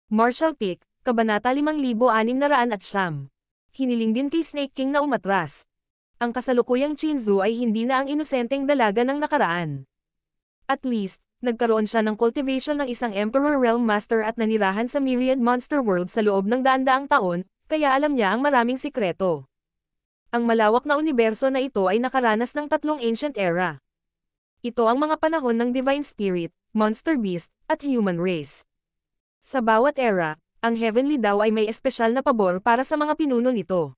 Martial Peak, Kabanata 5609. Hiniling din kay Snake King na umatras. Ang kasalukuyang Chinzu ay hindi na ang inosenteng dalaga ng nakaraan. At least, nagkaroon siya ng cultivation ng isang Emperor Realm Master at nanirahan sa Myriad Monster World sa loob ng daan-daang taon, kaya alam niya ang maraming sikreto. Ang malawak na universo na ito ay nakaranas ng tatlong ancient era. Ito ang mga panahon ng Divine Spirit, Monster Beast, at Human Race. Sa bawat era, ang Heavenly Daw ay may espesyal na pabor para sa mga pinuno nito.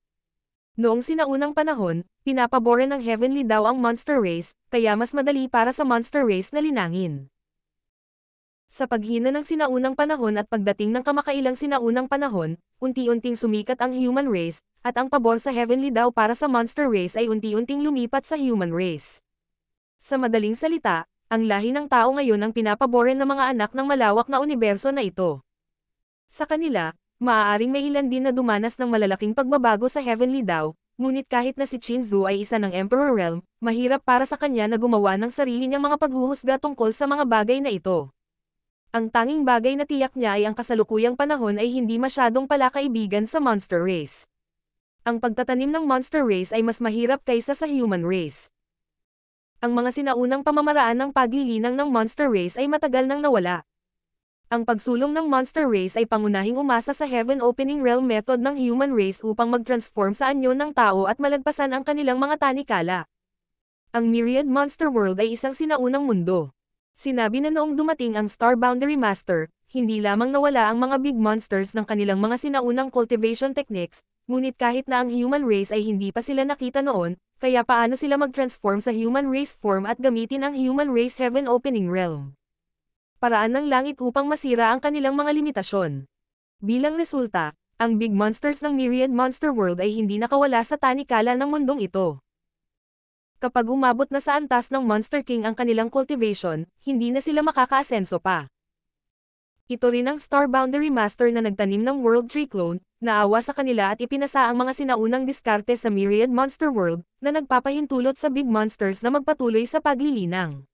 Noong sinaunang panahon, pinapaboran ng Heavenly Daw ang Monster Race, kaya mas madali para sa Monster Race na linangin. Sa paghina ng sinaunang panahon at pagdating ng kamakailang sinaunang panahon, unti-unting sumikat ang Human Race, at ang pabor sa Heavenly Daw para sa Monster Race ay unti-unting lumipat sa Human Race. Sa madaling salita, ang lahi ng tao ngayon ang pinapaboran ng mga anak ng malawak na universo na ito. Sa kanila, maaaring may ilan din na dumanas ng malalaking pagbabago sa Heavenly Daw, ngunit kahit na si Chinzu ay isa ng Emperor Realm, mahirap para sa kanya na gumawa ng sarili niyang mga paghuhusga tungkol sa mga bagay na ito. Ang tanging bagay na tiyak niya ay ang kasalukuyang panahon ay hindi masyadong palakaibigan sa Monster Race. Ang pagtatanim ng Monster Race ay mas mahirap kaysa sa Human Race. Ang mga sinaunang pamamaraan ng paglilinang ng Monster Race ay matagal nang nawala. Ang pagsulong ng Monster Race ay pangunahing umasa sa Heaven Opening Realm method ng Human Race upang mag-transform sa anyo ng tao at malagpasan ang kanilang mga tanikala. Ang Myriad Monster World ay isang sinaunang mundo. Sinabi na noong dumating ang Star Boundary Master, hindi lamang nawala ang mga big monsters ng kanilang mga sinaunang cultivation techniques, ngunit kahit na ang Human Race ay hindi pa sila nakita noon, kaya paano sila mag-transform sa Human Race form at gamitin ang Human Race Heaven Opening Realm? Paraan ng langit upang masira ang kanilang mga limitasyon. Bilang resulta, ang big monsters ng Myriad Monster World ay hindi nakawala sa tanikala ng mundong ito. Kapag umabot na sa antas ng Monster King ang kanilang cultivation, hindi na sila makakaasenso pa. Ito rin ang Star Boundary Master na nagtanim ng World Tree Clone, naawa sa kanila at ipinasa ang mga sinaunang diskarte sa Myriad Monster World, na nagpapahintulot sa big monsters na magpatuloy sa paglilinang.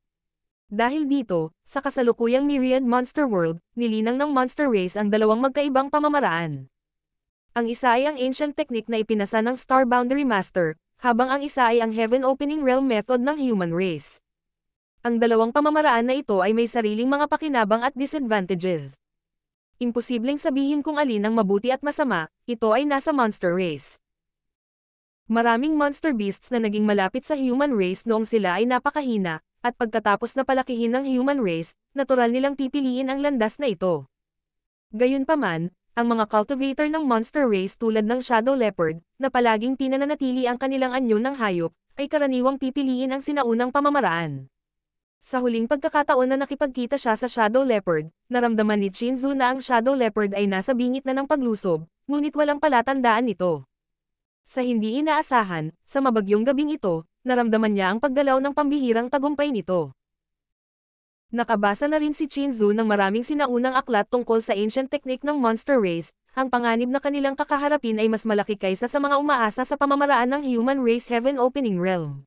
Dahil dito, sa kasalukuyang Myriad Monster World, nilinang ng Monster Race ang dalawang magkaibang pamamaraan. Ang isa ay ang ancient technique na ipinasa ng Star Boundary Master, habang ang isa ay ang Heaven Opening Realm method ng Human Race. Ang dalawang pamamaraan na ito ay may sariling mga pakinabang at disadvantages. Imposibleng sabihin kung alin ang mabuti at masama, ito ay nasa Monster Race. Maraming Monster Beasts na naging malapit sa Human Race noong sila ay napakahina, at pagkatapos na palakihin ng Human Race, natural nilang pipiliin ang landas na ito. Gayunpaman, ang mga cultivator ng Monster Race tulad ng Shadow Leopard, na palaging pinananatili ang kanilang anyo ng hayop, ay karaniwang pipiliin ang sinaunang pamamaraan. Sa huling pagkakataon na nakipagkita siya sa Shadow Leopard, naramdaman ni Chinzu na ang Shadow Leopard ay nasa bingit na ng paglusob, ngunit walang palatandaan nito. Sa hindi inaasahan, sa mabagyong gabing ito, naramdaman niya ang paggalaw ng pambihirang tagumpay nito. Nakabasa na rin si Chinzu ng maraming sinaunang aklat tungkol sa ancient technique ng Monster Race, ang panganib na kanilang kakaharapin ay mas malaki kaysa sa mga umaasa sa pamamaraan ng Human Race Heaven Opening Realm.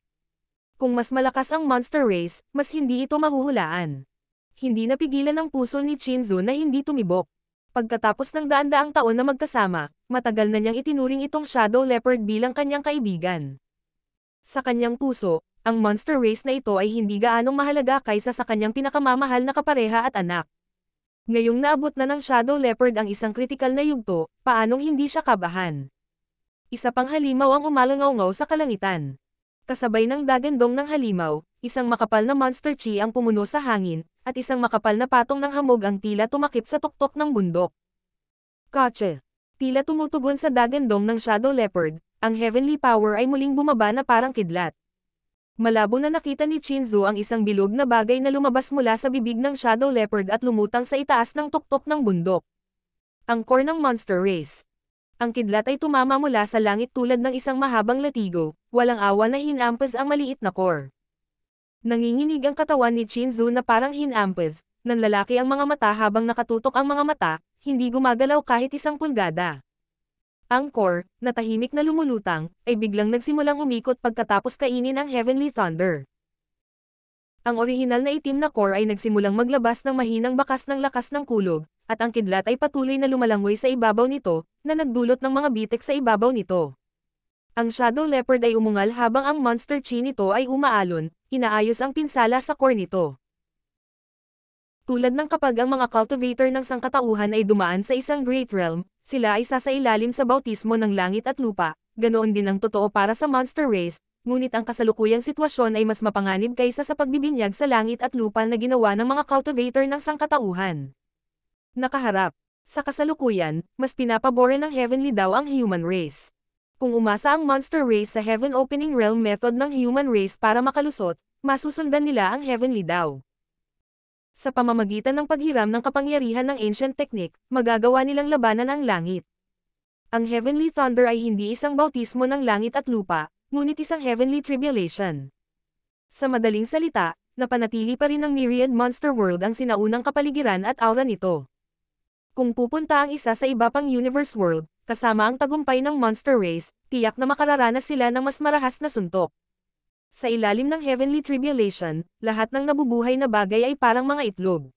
Kung mas malakas ang Monster Race, mas hindi ito mahuhulaan. Hindi napigilan ng puso ni Chinzu na hindi tumibok. Pagkatapos ng daan-daang taon na magkasama, matagal na niyang itinuring itong Shadow Leopard bilang kanyang kaibigan. Sa kanyang puso, ang Monster Race na ito ay hindi gaanong mahalaga kaysa sa kanyang pinakamamahal na kapareha at anak. Ngayong naabot na ng Shadow Leopard ang isang kritikal na yugto, paanong hindi siya kabahan? Isa pang halimaw ang umalangaw-ngaw sa kalangitan. Kasabay ng dagandong ng halimaw, isang makapal na monster chi ang pumuno sa hangin, at isang makapal na patong ng hamog ang tila tumakip sa tuktok ng bundok. Kache! Tila tumutugon sa dagandong ng Shadow Leopard, ang heavenly power ay muling bumaba na parang kidlat. Malabo na nakita ni Chinzu ang isang bilog na bagay na lumabas mula sa bibig ng Shadow Leopard at lumutang sa itaas ng tuktok ng bundok. Ang core ng Monster Race. Ang kidlat ay tumama mula sa langit tulad ng isang mahabang latigo, walang awa na hinampas ang maliit na core. Nanginginig ang katawan ni Chinzu na parang hinampas, nanlalaki ang mga mata habang nakatutok ang mga mata, hindi gumagalaw kahit isang pulgada. Ang core, na tahimik na lumulutang, ay biglang nagsimulang umikot pagkatapos kainin ang Heavenly Thunder. Ang orihinal na itim na core ay nagsimulang maglabas ng mahinang bakas ng lakas ng kulog, at ang kidlat ay patuloy na lumalangoy sa ibabaw nito, na nagdulot ng mga bitik sa ibabaw nito. Ang Shadow Leopard ay umungal habang ang Monster Chi nito ay umaalon, inaayos ang pinsala sa core nito. Tulad ng kapag ang mga cultivator ng sangkatauhan ay dumaan sa isang Great Realm, sila ay sasailalim sa bautismo ng langit at lupa, ganoon din ang totoo para sa Monster Race, ngunit ang kasalukuyang sitwasyon ay mas mapanganib kaysa sa pagbibinyag sa langit at lupa na ginawa ng mga cultivator ng sangkatauhan. Nakaharap. Sa kasalukuyan, mas pinapabore ng Heavenly daw ang human race. Kung umasa ang Monster Race sa Heaven Opening Realm method ng human race para makalusot, masusundan nila ang Heavenly daw. Sa pamamagitan ng paghiram ng kapangyarihan ng ancient technique, magagawa nilang labanan ang langit. Ang Heavenly Thunder ay hindi isang bautismo ng langit at lupa, ngunit isang Heavenly Tribulation. Sa madaling salita, napanatili pa rin ng Myriad Monster World ang sinaunang kapaligiran at aura nito. Kung pupunta ang isa sa iba pang Universe World, kasama ang tagumpay ng Monster Race, tiyak na makararanas sila ng mas marahas na suntok. Sa ilalim ng Heavenly Tribulation, lahat ng nabubuhay na bagay ay parang mga itlog.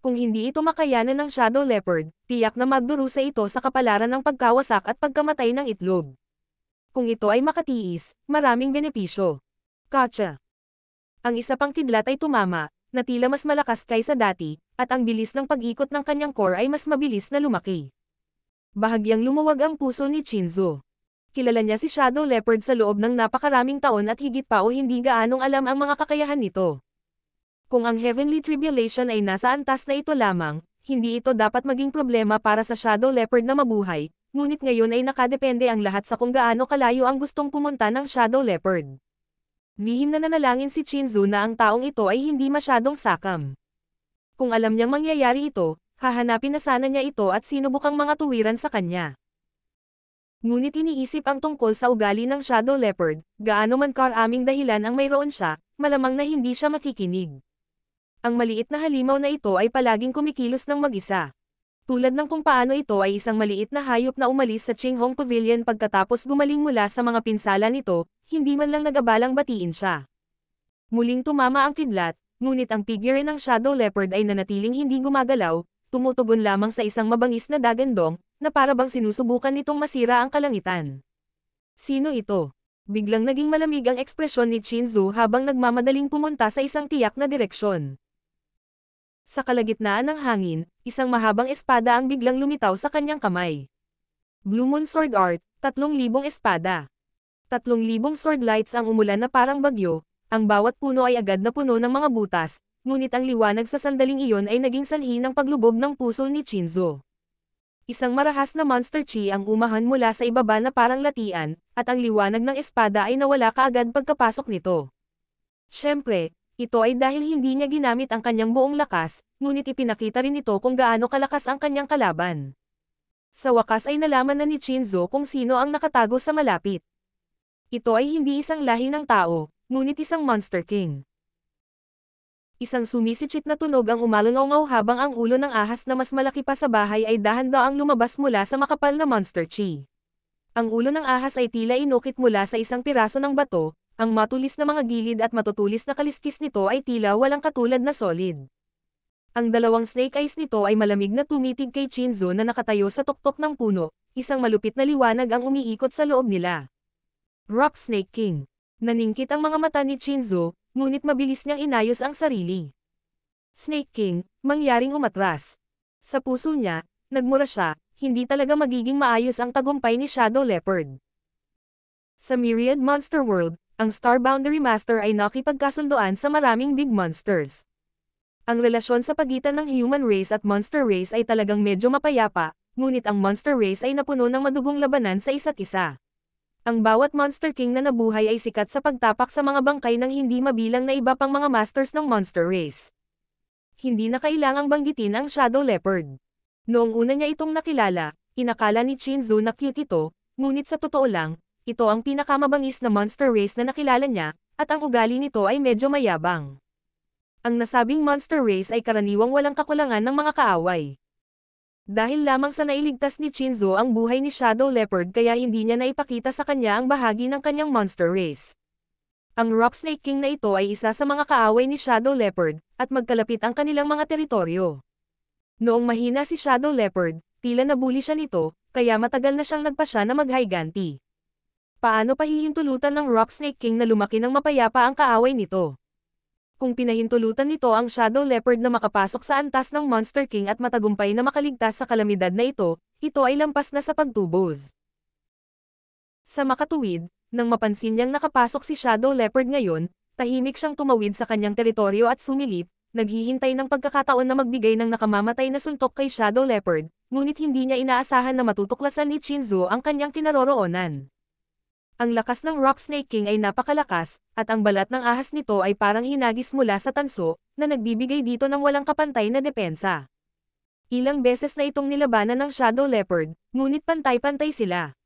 Kung hindi ito makayanan ng Shadow Leopard, tiyak na magdurusa ito sa kapalaran ng pagkawasak at pagkamatay ng itlog. Kung ito ay makatiis, maraming benepisyo. Gotcha. Ang isa pang kidlat ay tumama, na tila mas malakas kaysa dati, at ang bilis ng pag-ikot ng kanyang core ay mas mabilis na lumaki. Bahagyang lumuwag ang puso ni Chinzo. Kilala niya si Shadow Leopard sa loob ng napakaraming taon at higit pa o hindi gaanong alam ang mga kakayahan nito. Kung ang Heavenly Tribulation ay nasa antas na ito lamang, hindi ito dapat maging problema para sa Shadow Leopard na mabuhay, ngunit ngayon ay nakadepende ang lahat sa kung gaano kalayo ang gustong pumunta ng Shadow Leopard. Lihim na nanalangin si Chinzo na ang taong ito ay hindi masyadong sakam. Kung alam niyang mangyayari ito, hahanapin na sana niya ito at sinubukang mga tuwiran sa kanya. Ngunit iniisip ang tungkol sa ugali ng Shadow Leopard, gaano man karaming dahilan ang mayroon siya, malamang na hindi siya makikinig. Ang maliit na halimaw na ito ay palaging kumikilos ng mag-isa. Tulad ng kung paano ito ay isang maliit na hayop na umalis sa Qinghong Pavilion pagkatapos gumaling mula sa mga pinsala nito, hindi man lang nagabalang batiin siya. Muling tumama ang kidlat, ngunit ang figure ng Shadow Leopard ay nanatiling hindi gumagalaw, tumutugon lamang sa isang mabangis na dagandong, na para bang sinusubukan nitong masira ang kalangitan. Sino ito? Biglang naging malamig ang ekspresyon ni Chinzo habang nagmamadaling pumunta sa isang tiyak na direksyon. Sa kalagitnaan ng hangin, isang mahabang espada ang biglang lumitaw sa kanyang kamay. Blue Moon Sword Art, 3,000 espada. 3,000 sword lights ang umulan na parang bagyo, ang bawat puno ay agad na puno ng mga butas, ngunit ang liwanag sa sandaling iyon ay naging sanhi ng paglubog ng puso ni Chinzo. Isang marahas na Monster Chi ang umahan mula sa ibaba na parang latian, at ang liwanag ng espada ay nawala kaagad pagkapasok nito. Siyempre, ito ay dahil hindi niya ginamit ang kanyang buong lakas, ngunit ipinakita rin ito kung gaano kalakas ang kanyang kalaban. Sa wakas ay nalaman na ni Chinzo kung sino ang nakatago sa malapit. Ito ay hindi isang lahi ng tao, ngunit isang Monster King. Isang sumisitsit na tunog ang umalungaw habang ang ulo ng ahas na mas malaki pa sa bahay ay dahan-daang lumabas mula sa makapal na Monster Chi. Ang ulo ng ahas ay tila inukit mula sa isang piraso ng bato, ang matulis na mga gilid at matutulis na kaliskis nito ay tila walang katulad na solid. Ang dalawang snake eyes nito ay malamig na tumitig kay Chinzo na nakatayo sa tuktok ng puno, isang malupit na liwanag ang umiikot sa loob nila. Rock Snake King. Naningkit ang mga mata ni Chinzo, ngunit mabilis niyang inayos ang sarili. Snake King, mangyaring umatras. Sa puso niya, nagmura siya, hindi talaga magiging maayos ang tagumpay ni Shadow Leopard. Sa Myriad Monster World, ang Star Boundary Master ay nakipagkasundoan sa maraming big monsters. Ang relasyon sa pagitan ng human race at monster race ay talagang medyo mapayapa, ngunit ang monster race ay napuno ng madugong labanan sa isa't isa. Ang bawat Monster King na nabuhay ay sikat sa pagtapak sa mga bangkay ng hindi mabilang na iba pang mga masters ng monster race. Hindi na kailangang banggitin ang Shadow Leopard. Noong una niya itong nakilala, inakala ni Chinzo na cute ito, ngunit sa totoo lang, ito ang pinakamabangis na monster race na nakilala niya, at ang ugali nito ay medyo mayabang. Ang nasabing monster race ay karaniwang walang kakulangan ng mga kaaway. Dahil lamang sa nailigtas ni Chinzo ang buhay ni Shadow Leopard kaya hindi niya naipakita sa kanya ang bahagi ng kanyang monster race. Ang Rock Snake King na ito ay isa sa mga kaaway ni Shadow Leopard, at magkalapit ang kanilang mga teritoryo. Noong mahina si Shadow Leopard, tila nabuli siya nito, kaya matagal na siyang nagpasya na maghiganti. Paano pahihintulutan ng Rock Snake King na lumaki ng mapayapa ang kaaway nito? Kung pinahintulutan nito ang Shadow Leopard na makapasok sa antas ng Monster King at matagumpay na makaligtas sa kalamidad na ito ay lampas na sa pagtubos. Sa makatuwid, nang mapansin niyang nakapasok si Shadow Leopard ngayon, tahimik siyang tumawid sa kanyang teritoryo at sumilip, naghihintay ng pagkakataon na magbigay ng nakamamatay na suntok kay Shadow Leopard, ngunit hindi niya inaasahan na matutuklasan ni Chinzu ang kanyang kinaroroonan. Ang lakas ng Rock Snake King ay napakalakas, at ang balat ng ahas nito ay parang hinagis mula sa tanso, na nagbibigay dito ng walang kapantay na depensa. Ilang beses na itong nilabanan ng Shadow Leopard, ngunit pantay-pantay sila.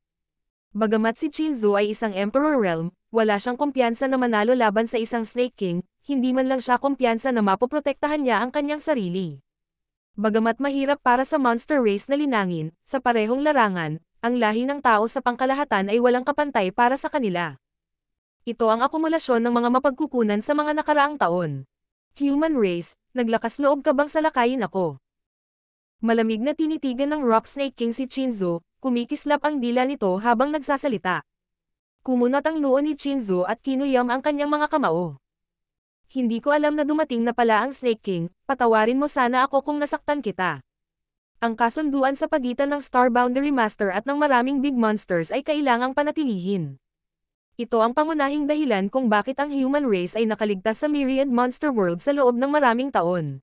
Bagamat si Chinzu ay isang Emperor Realm, wala siyang kumpiyansa na manalo laban sa isang Snake King, hindi man lang siya kumpiyansa na mapoprotektahan niya ang kanyang sarili. Bagamat mahirap para sa monster race na linangin, sa parehong larangan, ang lahi ng tao sa pangkalahatan ay walang kapantay para sa kanila. Ito ang akumulasyon ng mga mapagkukunan sa mga nakaraang taon. Human race, naglakas loob ka bang salakayin ako? Malamig na tinitigan ng Rock Snake King si Chinzu, kumikislap ang dila nito habang nagsasalita. Kumunat ang noo ni Chinzu at kinuyam ang kanyang mga kamao. Hindi ko alam na dumating na pala ang Snake King, patawarin mo sana ako kung nasaktan kita. Ang kasunduan sa pagitan ng Star Boundary Master at ng maraming big monsters ay kailangang panatilihin. Ito ang pangunahing dahilan kung bakit ang human race ay nakaligtas sa Myriad Monster World sa loob ng maraming taon.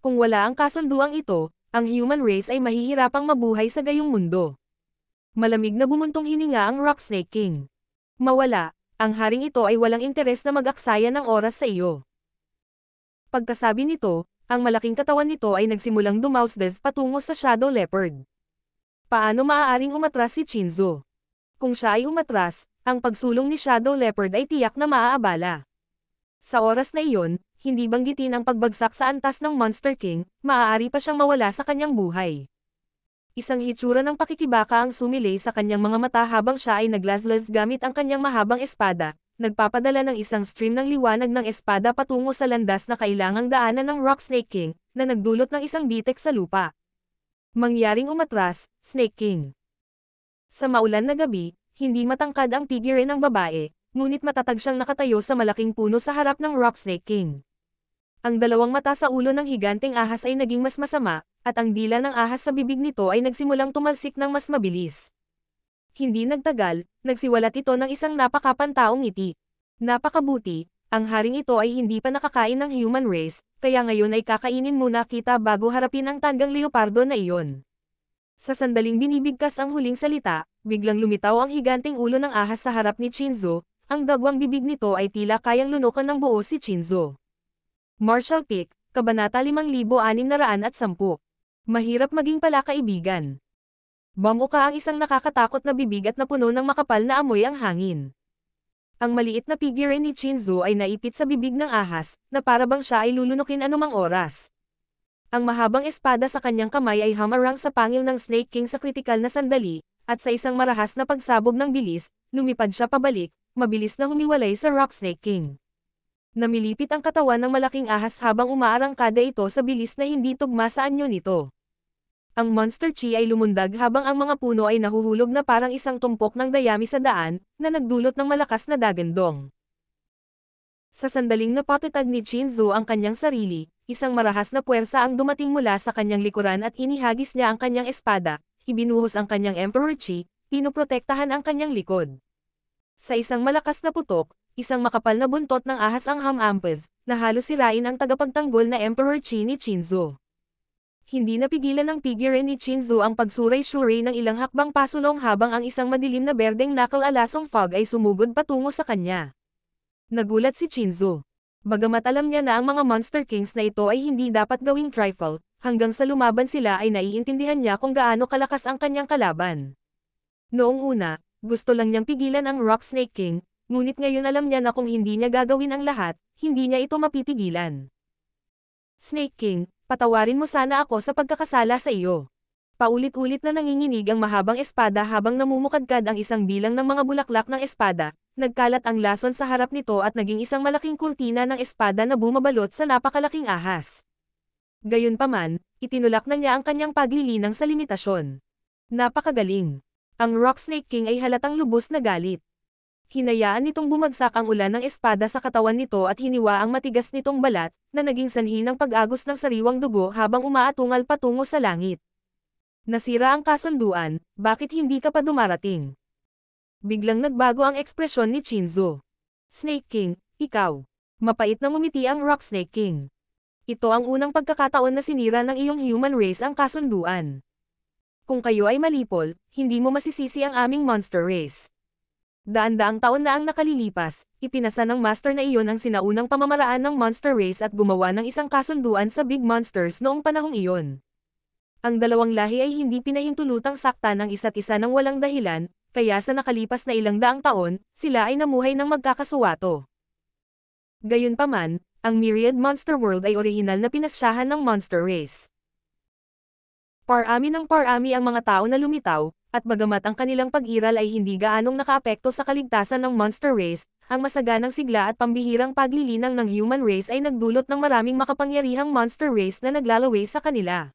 Kung wala ang kasunduang ito, ang human race ay mahihirapang mabuhay sa gayong mundo. Malamig na bumuntong hininga ang Rock Snake King. Mawala, ang haring ito ay walang interes na mag-aksaya ng oras sa iyo. Pagkasabi nito, ang malaking katawan nito ay nagsimulang dumausdes patungo sa Shadow Leopard. Paano maaaring umatras si Chinzu? Kung siya ay umatras, ang pagsulong ni Shadow Leopard ay tiyak na maaabala. Sa oras na iyon, hindi banggitin ang pagbagsak sa antas ng Monster King, maaari pa siyang mawala sa kanyang buhay. Isang hitsura ng pakikibaka ang sumilay sa kanyang mga mata habang siya ay naglaslas gamit ang kanyang mahabang espada, nagpapadala ng isang stream ng liwanag ng espada patungo sa landas na kailangang daanan ng Rock Snake King, na nagdulot ng isang bitek sa lupa. Mangyaring umatras, Snake King. Sa maulan na gabi, hindi matangkad ang figure ng babae, ngunit matatag siyang nakatayo sa malaking puno sa harap ng Rock Snake King. Ang dalawang mata sa ulo ng higanteng ahas ay naging mas masama, at ang dila ng ahas sa bibig nito ay nagsimulang tumalsik ng mas mabilis. Hindi nagtagal, nagsiwalat ito ng isang napakapantaong ngiti. Napakabuti, ang haring ito ay hindi pa nakakain ng human race, kaya ngayon ay kakainin muna kita bago harapin ang tandang leopardo na iyon. Sa sandaling binibigkas ang huling salita, biglang lumitaw ang higanteng ulo ng ahas sa harap ni Chinzu, ang dagwang bibig nito ay tila kayang lunukan ng buo si Chinzu. Martial Peak, Kabanata 5610. Mahirap maging pala kaibigan. Bamuka ang isang nakakatakot na bibig at napuno ng makapal na amoy ang hangin. Ang maliit na figure ni Chinzu ay naipit sa bibig ng ahas, na para bang siya ay lulunukin anumang oras. Ang mahabang espada sa kanyang kamay ay hamarang sa pangil ng Snake King sa kritikal na sandali, at sa isang marahas na pagsabog ng bilis, lumipad siya pabalik, mabilis na humiwalay sa Rock Snake King. Namilipit ang katawan ng malaking ahas habang umaarangkada ito sa bilis na hindi tugma sa anyo nito. Ang Monster Chi ay lumundag habang ang mga puno ay nahuhulog na parang isang tumpok ng dayami sa daan, na nagdulot ng malakas na dagandong. Sa sandaling napatutag ni Chinzu ang kanyang sarili, isang marahas na puwersa ang dumating mula sa kanyang likuran at inihagis niya ang kanyang espada, ibinuhos ang kanyang Emperor Chi, pinoprotektahan ang kanyang likod. Sa isang malakas na putok, isang makapal na buntot ng ahas ang hamampes, na halos sirain ang tagapagtanggol na Emperor Chi ni Chinzu. Hindi napigilan ng figure ni Chinzu ang pagsuray-suray ng ilang hakbang pasulong habang ang isang madilim na berdeng knuckle-alasong fog ay sumugod patungo sa kanya. Nagulat si Chinzu. Bagamat alam niya na ang mga Monster Kings na ito ay hindi dapat gawing trifle, hanggang sa lumaban sila ay naiintindihan niya kung gaano kalakas ang kanyang kalaban. Noong una, gusto lang niyang pigilan ang Rock Snake King, ngunit ngayon alam niya na kung hindi niya gagawin ang lahat, hindi niya ito mapipigilan. Snake King, patawarin mo sana ako sa pagkakasala sa iyo. Paulit-ulit na nanginginig ang mahabang espada habang namumukadkad ang isang bilang ng mga bulaklak ng espada, nagkalat ang lason sa harap nito at naging isang malaking kurtina ng espada na bumabalot sa napakalaking ahas. Gayunpaman, itinulak na niya ang kanyang paglilinang sa limitasyon. Napakagaling. Ang Rock Snake King ay halatang lubos na galit. Hinayaan nitong bumagsak ang ulan ng espada sa katawan nito at hiniwa ang matigas nitong balat, na naging sanhi ng pag-agos ng sariwang dugo habang umaatungal patungo sa langit. Nasira ang kasunduan, bakit hindi ka pa dumarating? Biglang nagbago ang ekspresyon ni Shinzo. Snake King, ikaw. Mapait na ngumiti ang Rock Snake King. Ito ang unang pagkakataon na sinira ng iyong human race ang kasunduan. Kung kayo ay malipol, hindi mo masisisi ang aming monster race. Daan-daang taon na ang nakalilipas, ipinasa ng master na iyon ang sinaunang pamamaraan ng monster race at gumawa ng isang kasunduan sa big monsters noong panahong iyon. Ang dalawang lahi ay hindi pinahintulutang saktan ng isa't isa ng walang dahilan, kaya sa nakalipas na ilang daang taon, sila ay namuhay ng magkakasuwato. Gayunpaman, ang Myriad Monster World ay orihinal na pinasyahan ng monster race. Parami ng parami ang mga tao na lumitaw, at bagamat ang kanilang pag-iral ay hindi gaanong nakaapekto sa kaligtasan ng monster race, ang masaganang sigla at pambihirang paglilinang ng human race ay nagdulot ng maraming makapangyarihang monster race na naglalaway sa kanila.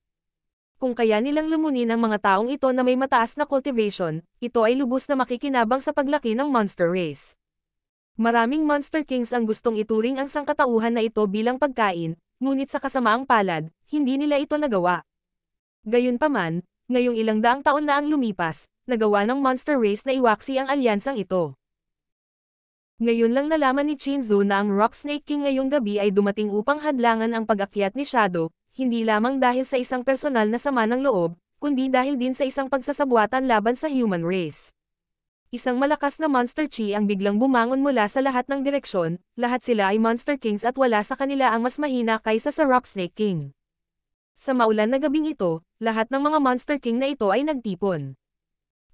Kung kaya nilang lumunin ang mga taong ito na may mataas na cultivation, ito ay lubos na makikinabang sa paglaki ng monster race. Maraming Monster Kings ang gustong ituring ang sangkatauhan na ito bilang pagkain, ngunit sa kasamaang palad, hindi nila ito nagawa. Gayunpaman, ngayong ilang daang taon na ang lumipas, nagawa ng monster race na iwaksi ang alyansang ito. Ngayon lang nalaman ni Shinzo na ang Rock Snake King ngayong gabi ay dumating upang hadlangan ang pag-akyat ni Shadow, hindi lamang dahil sa isang personal na sama ng loob, kundi dahil din sa isang pagsasabuatan laban sa human race. Isang malakas na Monster Chi ang biglang bumangon mula sa lahat ng direksyon, lahat sila ay Monster Kings at wala sa kanila ang mas mahina kaysa sa Rock Snake King. Sa maulan na gabing ito, lahat ng mga Monster King na ito ay nagtipon.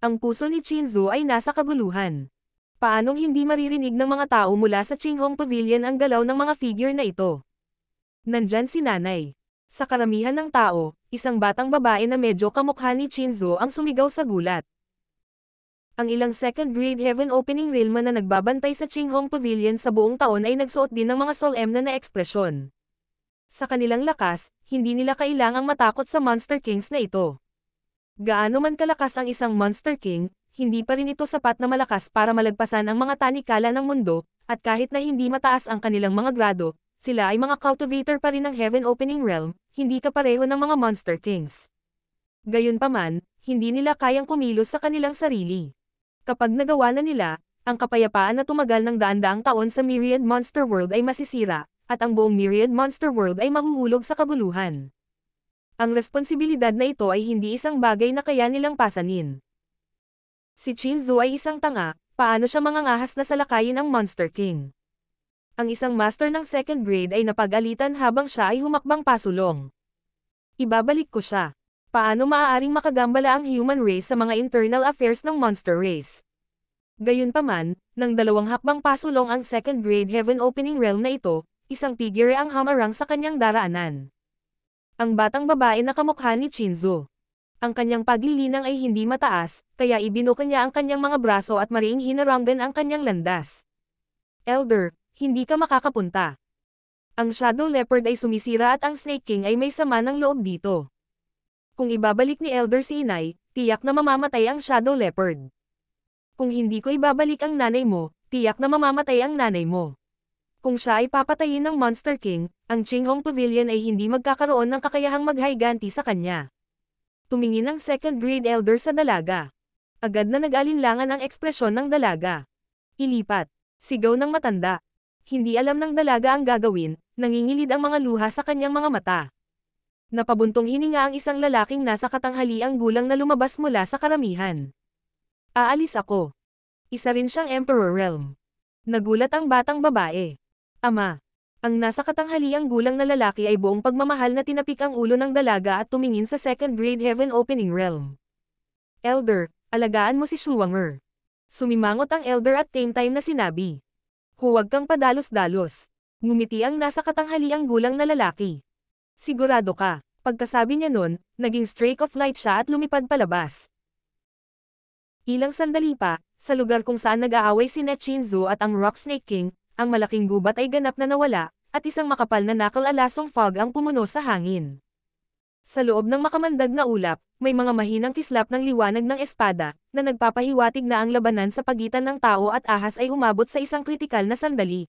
Ang puso ni Shinzo ay nasa kaguluhan. Paanong hindi maririnig ng mga tao mula sa Qinghong Pavilion ang galaw ng mga figure na ito? Nandyan si nanay. Sa karamihan ng tao, isang batang babae na medyo kamukha ni Shinzo ang sumigaw sa gulat. Ang ilang second-grade heaven opening realm na nagbabantay sa Qinghong Pavilion sa buong taon ay nagsuot din ng mga solemn na ekspresyon. Sa kanilang lakas, hindi nila kailangang matakot sa Monster Kings na ito. Gaano man kalakas ang isang Monster King, hindi pa rin ito sapat na malakas para malagpasan ang mga tanikala ng mundo, at kahit na hindi mataas ang kanilang mga grado, sila ay mga cultivator pa rin ng Heaven Opening Realm, hindi kapareho ng mga Monster Kings. Gayunpaman, hindi nila kayang kumilos sa kanilang sarili. Kapag nagawa na nila, ang kapayapaan na tumagal ng daan-daang taon sa Myriad Monster World ay masisira, at ang buong Myriad Monster World ay mahuhulog sa kabuluhan. Ang responsibilidad na ito ay hindi isang bagay na kaya nilang pasanin. Si Shinzo ay isang tanga, paano siya mangangahas na salakayin ang Monster King? Ang isang master ng second grade ay napag-alitan habang siya ay humakbang pasulong. Ibabalik ko siya. Paano maaaring makagambala ang human race sa mga internal affairs ng monster race? Gayunpaman, nang dalawang hakbang pasulong ang second grade heaven opening realm na ito, isang figure ang hamarang sa kanyang daraanan. Ang batang babae na kamukha ni Shinzo. Ang kanyang paglilinang ay hindi mataas, kaya ibinuka niya ang kanyang mga braso at mariing hinaranggan ang kanyang landas. Elder, hindi ka makakapunta. Ang Shadow Leopard ay sumisira at ang Snake King ay may sama ng loob dito. Kung ibabalik ni Elder si inay, tiyak na mamamatay ang Shadow Leopard. Kung hindi ko ibabalik ang nanay mo, tiyak na mamamatay ang nanay mo. Kung siya ay papatayin ng Monster King, ang Qinghong Pavilion ay hindi magkakaroon ng kakayahang maghayganti sa kanya. Tumingin ang second-grade elder sa dalaga. Agad na nag-alinlangan ang ekspresyon ng dalaga. Ilipat. Sigaw ng matanda. Hindi alam ng dalaga ang gagawin, nangingilid ang mga luha sa kanyang mga mata. Napabuntong hininga ang isang lalaking nasa katanghaliang gulang na lumabas mula sa karamihan. Aalis ako. Isa rin siyang Emperor Realm. Nagulat ang batang babae. Ama. Ang nasa katanghaliang gulang na lalaki ay buong pagmamahal na tinapik ang ulo ng dalaga at tumingin sa second grade heaven opening realm. Elder, alagaan mo si Shuwanger. Sumimangot ang elder at same time na sinabi. Huwag kang padalos-dalos. Ngumiti ang nasa katanghaliang gulang na lalaki. Sigurado ka. Pagkasabi niya nun, naging streak of light siya at lumipad palabas. Ilang sandali pa, sa lugar kung saan nag-aaway si Shinzo at ang Rock Snake King, ang malaking gubat ay ganap na nawala, at isang makapal na nakal-alasong fog ang pumuno sa hangin. Sa loob ng makamandag na ulap, may mga mahinang kislap ng liwanag ng espada, na nagpapahiwatig na ang labanan sa pagitan ng tao at ahas ay umabot sa isang kritikal na sandali.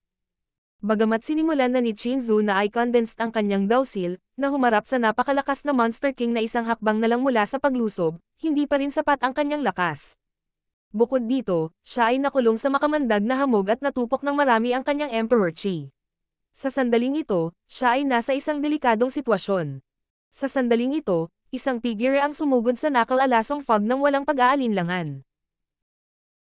Bagamat sinimulan na ni Chinzu na ay condensed ang kanyang dawsil, na humarap sa napakalakas na Monster King na isang hakbang na lang mula sa paglusob, hindi pa rin sapat ang kanyang lakas. Bukod dito, siya ay nakulong sa makamandag na hamog at natupok ng marami ang kanyang Emperor Chi. Sa sandaling ito, siya ay nasa isang delikadong sitwasyon. Sa sandaling ito, isang figure ang sumugod sa nakal-alasong fog ng walang pag-aalinlangan.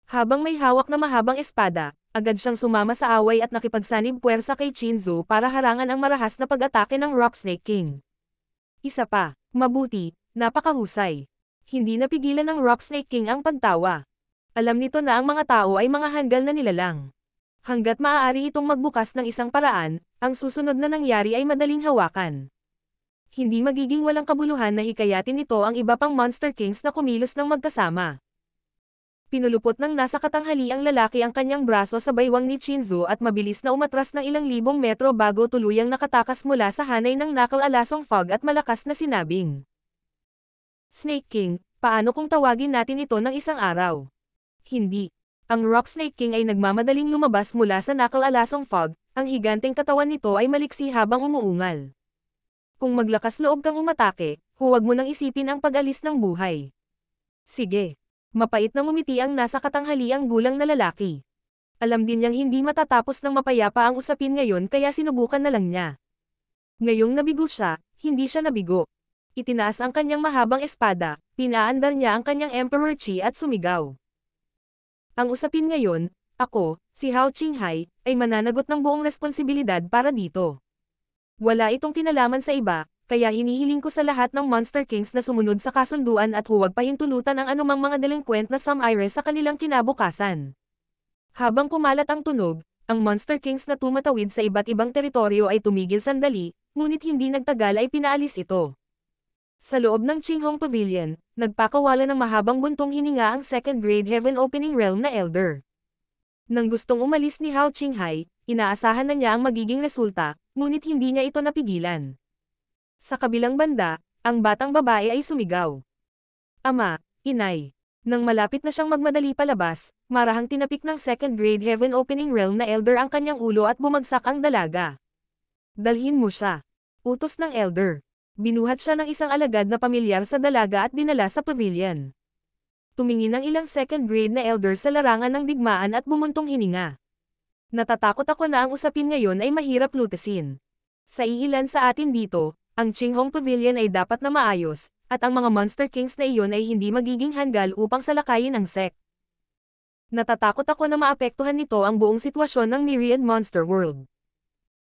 Habang may hawak na mahabang espada, agad siyang sumama sa away at nakipagsanib puwersa kay Chinzu para harangan ang marahas na pag-atake ng Rock Snake King. Isa pa, mabuti, napakahusay. Hindi napigilan ng Rock Snake King ang pagtawa. Alam nito na ang mga tao ay mga hanggal na nilalang. Hanggat maaari itong magbukas ng isang paraan, ang susunod na nangyari ay madaling hawakan. Hindi magiging walang kabuluhan na hikayatin nito ang iba pang Monster Kings na kumilos ng magkasama. Pinulupot ng nasa katanghali ang lalaki ang kanyang braso sa baywang ni Chinzu at mabilis na umatras ng ilang libong metro bago tuluyang nakatakas mula sa hanay ng nakal-alasong fog at malakas na sinabing, "Snake King, paano kung tawagin natin ito ng isang araw?" Hindi. Ang Rock Snake King ay nagmamadaling lumabas mula sa nakal-alasong fog, ang higanteng katawan nito ay maliksi habang umuungal. Kung maglakas loob kang umatake, huwag mo nang isipin ang pag-alis ng buhay. Sige. Mapait na ngumiti ang nasa katanghaliang gulang na lalaki. Alam din niyang hindi matatapos ng mapayapa ang usapin ngayon kaya sinubukan na lang niya. Ngayong nabigo siya, hindi siya nabigo. Itinaas ang kanyang mahabang espada, pinaandar niya ang kanyang Emperor Chi at sumigaw. Ang usapin ngayon, ako, si Hao Qinghai, ay mananagot ng buong responsibilidad para dito. Wala itong kinalaman sa iba, kaya hinihiling ko sa lahat ng Monster Kings na sumunod sa kasunduan at huwag pahintulutan ang anumang mga delinquent na Samaire sa kanilang kinabukasan. Habang kumalat ang tunog, ang Monster Kings na tumatawid sa iba't ibang teritoryo ay tumigil sandali, ngunit hindi nagtagal ay pinaalis ito. Sa loob ng Qinghong Pavilion, nagpakawala ng mahabang buntong hininga ang second grade Heaven Opening Realm na Elder. Nang gustong umalis ni Hao Qinghai, inaasahan na niya ang magiging resulta, ngunit hindi niya ito napigilan. Sa kabilang banda, ang batang babae ay sumigaw. "Ama, inay." Nang malapit na siyang magmadali palabas, marahang tinapik ng second grade Heaven Opening Realm na Elder ang kanyang ulo at bumagsak ang dalaga. "Dalhin mo siya." Utos ng Elder. Binuhat siya ng isang alagad na pamilyar sa dalaga at dinala sa pavilion. Tumingin ang ilang second grade na Elder sa larangan ng digmaan at bumuntong hininga. "Natatakot ako na ang usapin ngayon ay mahirap lutasin. Sa iilan sa atin dito, ang Qinghong Pavilion ay dapat na maayos, at ang mga Monster Kings na iyon ay hindi magiging hanggal upang salakayin ang sect. Natatakot ako na maapektuhan nito ang buong sitwasyon ng Myriad Monster World.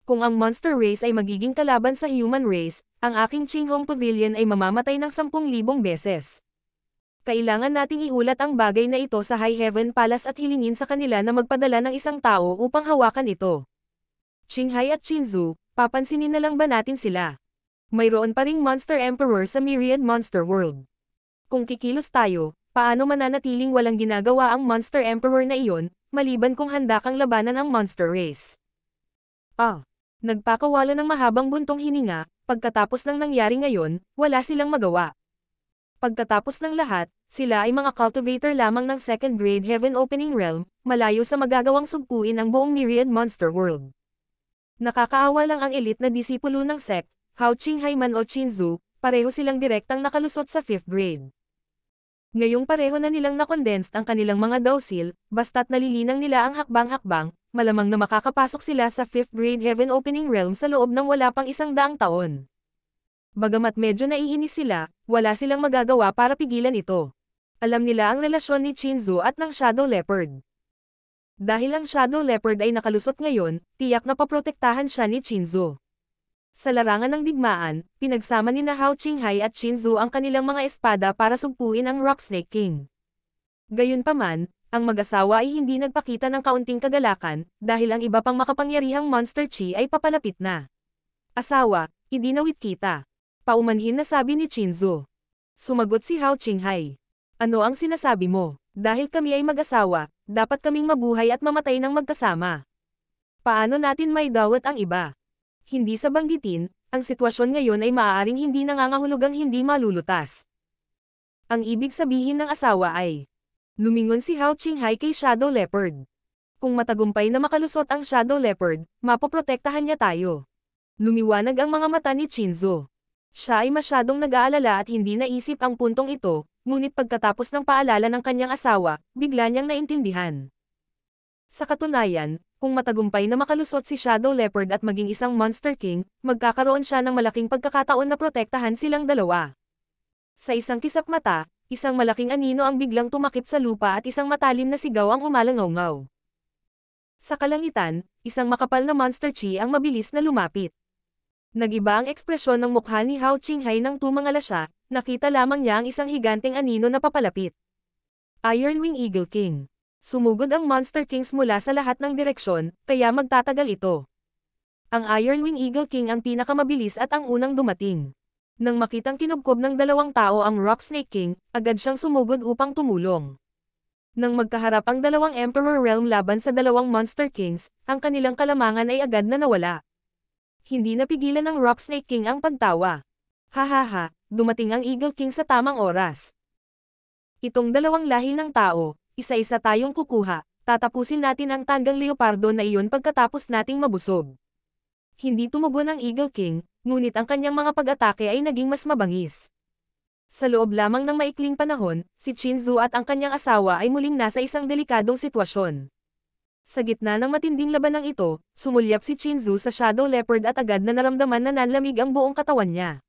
Kung ang Monster Race ay magiging kalaban sa Human Race, ang aking Qinghong Pavilion ay mamamatay ng 10,000 beses. Kailangan nating iulat ang bagay na ito sa High Heaven Palace at hilingin sa kanila na magpadala ng isang tao upang hawakan ito. Qinghai at Chinzu, papansinin na lang ba natin sila? Mayroon pa ring Monster Emperor sa Myriad Monster World. Kung kikilos tayo, paano mananatiling walang ginagawa ang Monster Emperor na iyon, maliban kung handa kang labanan ang Monster Race? Nagpakawala ng mahabang buntong hininga, pagkatapos ng nangyari ngayon, wala silang magawa. Pagkatapos ng lahat, sila ay mga cultivator lamang ng second grade Heaven Opening Realm, malayo sa magagawang sugpuin ang buong Myriad Monster World. Nakakaawa lang ang elite na disipulo ng sect, Hao Qinghai man o Chinzu, pareho silang direktang nakalusot sa 5th grade. Ngayong pareho na nilang nakondensed ang kanilang mga dawsil, basta't nalilinang nila ang hakbang-hakbang, malamang na makakapasok sila sa 5th grade Heaven Opening Realm sa loob ng wala pang 100 taon. Bagamat medyo naiinis sila, wala silang magagawa para pigilan ito. Alam nila ang relasyon ni Chinzu at ng Shadow Leopard. Dahil ang Shadow Leopard ay nakalusot ngayon, tiyak na paprotektahan siya ni Chinzu. Sa larangan ng digmaan, pinagsama ni Hao Qinghai at Chinzu ang kanilang mga espada para sugpuin ang Rock Snake King. Gayunpaman, ang mag-asawa ay hindi nagpakita ng kaunting kagalakan, dahil ang iba pang makapangyarihang Monster Chi ay papalapit na. "Asawa, idinawit kita." Paumanhin na sabi ni Chinzu. Sumagot si Hao Qinghai. "Ano ang sinasabi mo? Dahil kami ay mag-asawa, dapat kaming mabuhay at mamatay ng magkasama. Paano natin may dawat ang iba? Hindi sa banggitin, ang sitwasyon ngayon ay maaaring hindi nangangahulugang hindi malulutas. Ang ibig sabihin ng asawa ay, lumingon si Hao Qinghai kay Shadow Leopard. Kung matagumpay na makalusot ang Shadow Leopard, mapoprotektahan niya tayo. Lumiwanag ang mga mata ni Chinzo. Siya ay masyadong nag-aalala at hindi naisip ang puntong ito, ngunit pagkatapos ng paalala ng kanyang asawa, bigla niyang naintindihan. Sa katunayan, kung matagumpay na makalusot si Shadow Leopard at maging isang Monster King, magkakaroon siya ng malaking pagkakataon na protektahan silang dalawa. Sa isang kisap mata, isang malaking anino ang biglang tumakip sa lupa at isang matalim na sigaw ang umalangaw-ngaw. Sa kalangitan, isang makapal na Monster Chi ang mabilis na lumapit. Nag-iba ang ekspresyon ng mukha ni Hao Qinghai nang tumangala siya, nakita lamang niya ang isang higanteng anino na papalapit. Iron Wing Eagle King. Sumugod ang Monster Kings mula sa lahat ng direksyon, kaya magtatagal ito. Ang Iron Wing Eagle King ang pinakamabilis at ang unang dumating. Nang makitang kinubkob ng dalawang tao ang Rock Snake King, agad siyang sumugod upang tumulong. Nang magkaharap ang dalawang Emperor Realm laban sa dalawang Monster Kings, ang kanilang kalamangan ay agad na nawala. Hindi napigilan ng Rock Snake King ang pagtawa. Hahaha, dumating ang Eagle King sa tamang oras. Itong dalawang lahi ng tao, isa-isa tayong kukuha, tatapusin natin ang tanggang leopardo na iyon pagkatapos nating mabusog. Hindi tumugon ang Eagle King, ngunit ang kanyang mga pag-atake ay naging mas mabangis. Sa loob lamang ng maikling panahon, si Chinzo at ang kanyang asawa ay muling nasa isang delikadong sitwasyon. Sa gitna ng matinding labanang ito, sumulyap si Chinzo sa Shadow Leopard at agad na naramdaman na nanlamig ang buong katawan niya.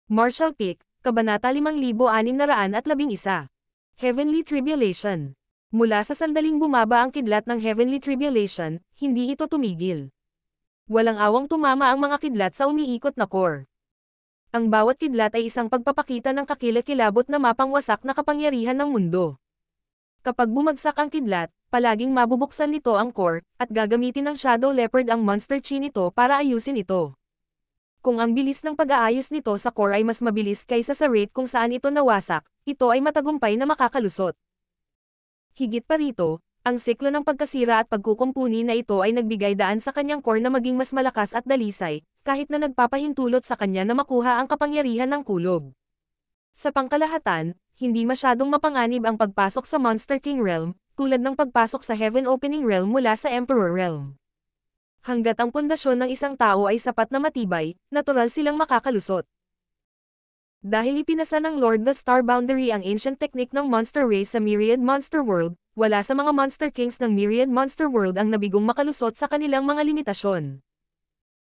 Martial Peak, Kabanata 5611. Heavenly Tribulation. Mula sa sandaling bumaba ang kidlat ng Heavenly Tribulation, hindi ito tumigil. Walang awang tumama ang mga kidlat sa umiikot na core. Ang bawat kidlat ay isang pagpapakita ng kakilakilabot na mapangwasak na kapangyarihan ng mundo. Kapag bumagsak ang kidlat, palaging mabubuksan nito ang core, at gagamitin ng Shadow Leopard ang Monster Chi nito para ayusin ito. Kung ang bilis ng pag-aayos nito sa core ay mas mabilis kaysa sa rate kung saan ito nawasak, ito ay matagumpay na makakalusot. Higit pa rito, ang siklo ng pagkasira at pagkukumpuni na ito ay nagbigay daan sa kanyang core na maging mas malakas at dalisay, kahit na nagpapahintulot sa kanya na makuha ang kapangyarihan ng kulog. Sa pangkalahatan, hindi masyadong mapanganib ang pagpasok sa Monster King Realm, tulad ng pagpasok sa Heaven Opening Realm mula sa Emperor Realm. Hanggat ang pundasyon ng isang tao ay sapat na matibay, natural silang makakalusot. Dahil ipinasa ng Lord the Star Boundary ang ancient technique ng Monster Race sa Myriad Monster World, wala sa mga Monster Kings ng Myriad Monster World ang nabigong makalusot sa kanilang mga limitasyon.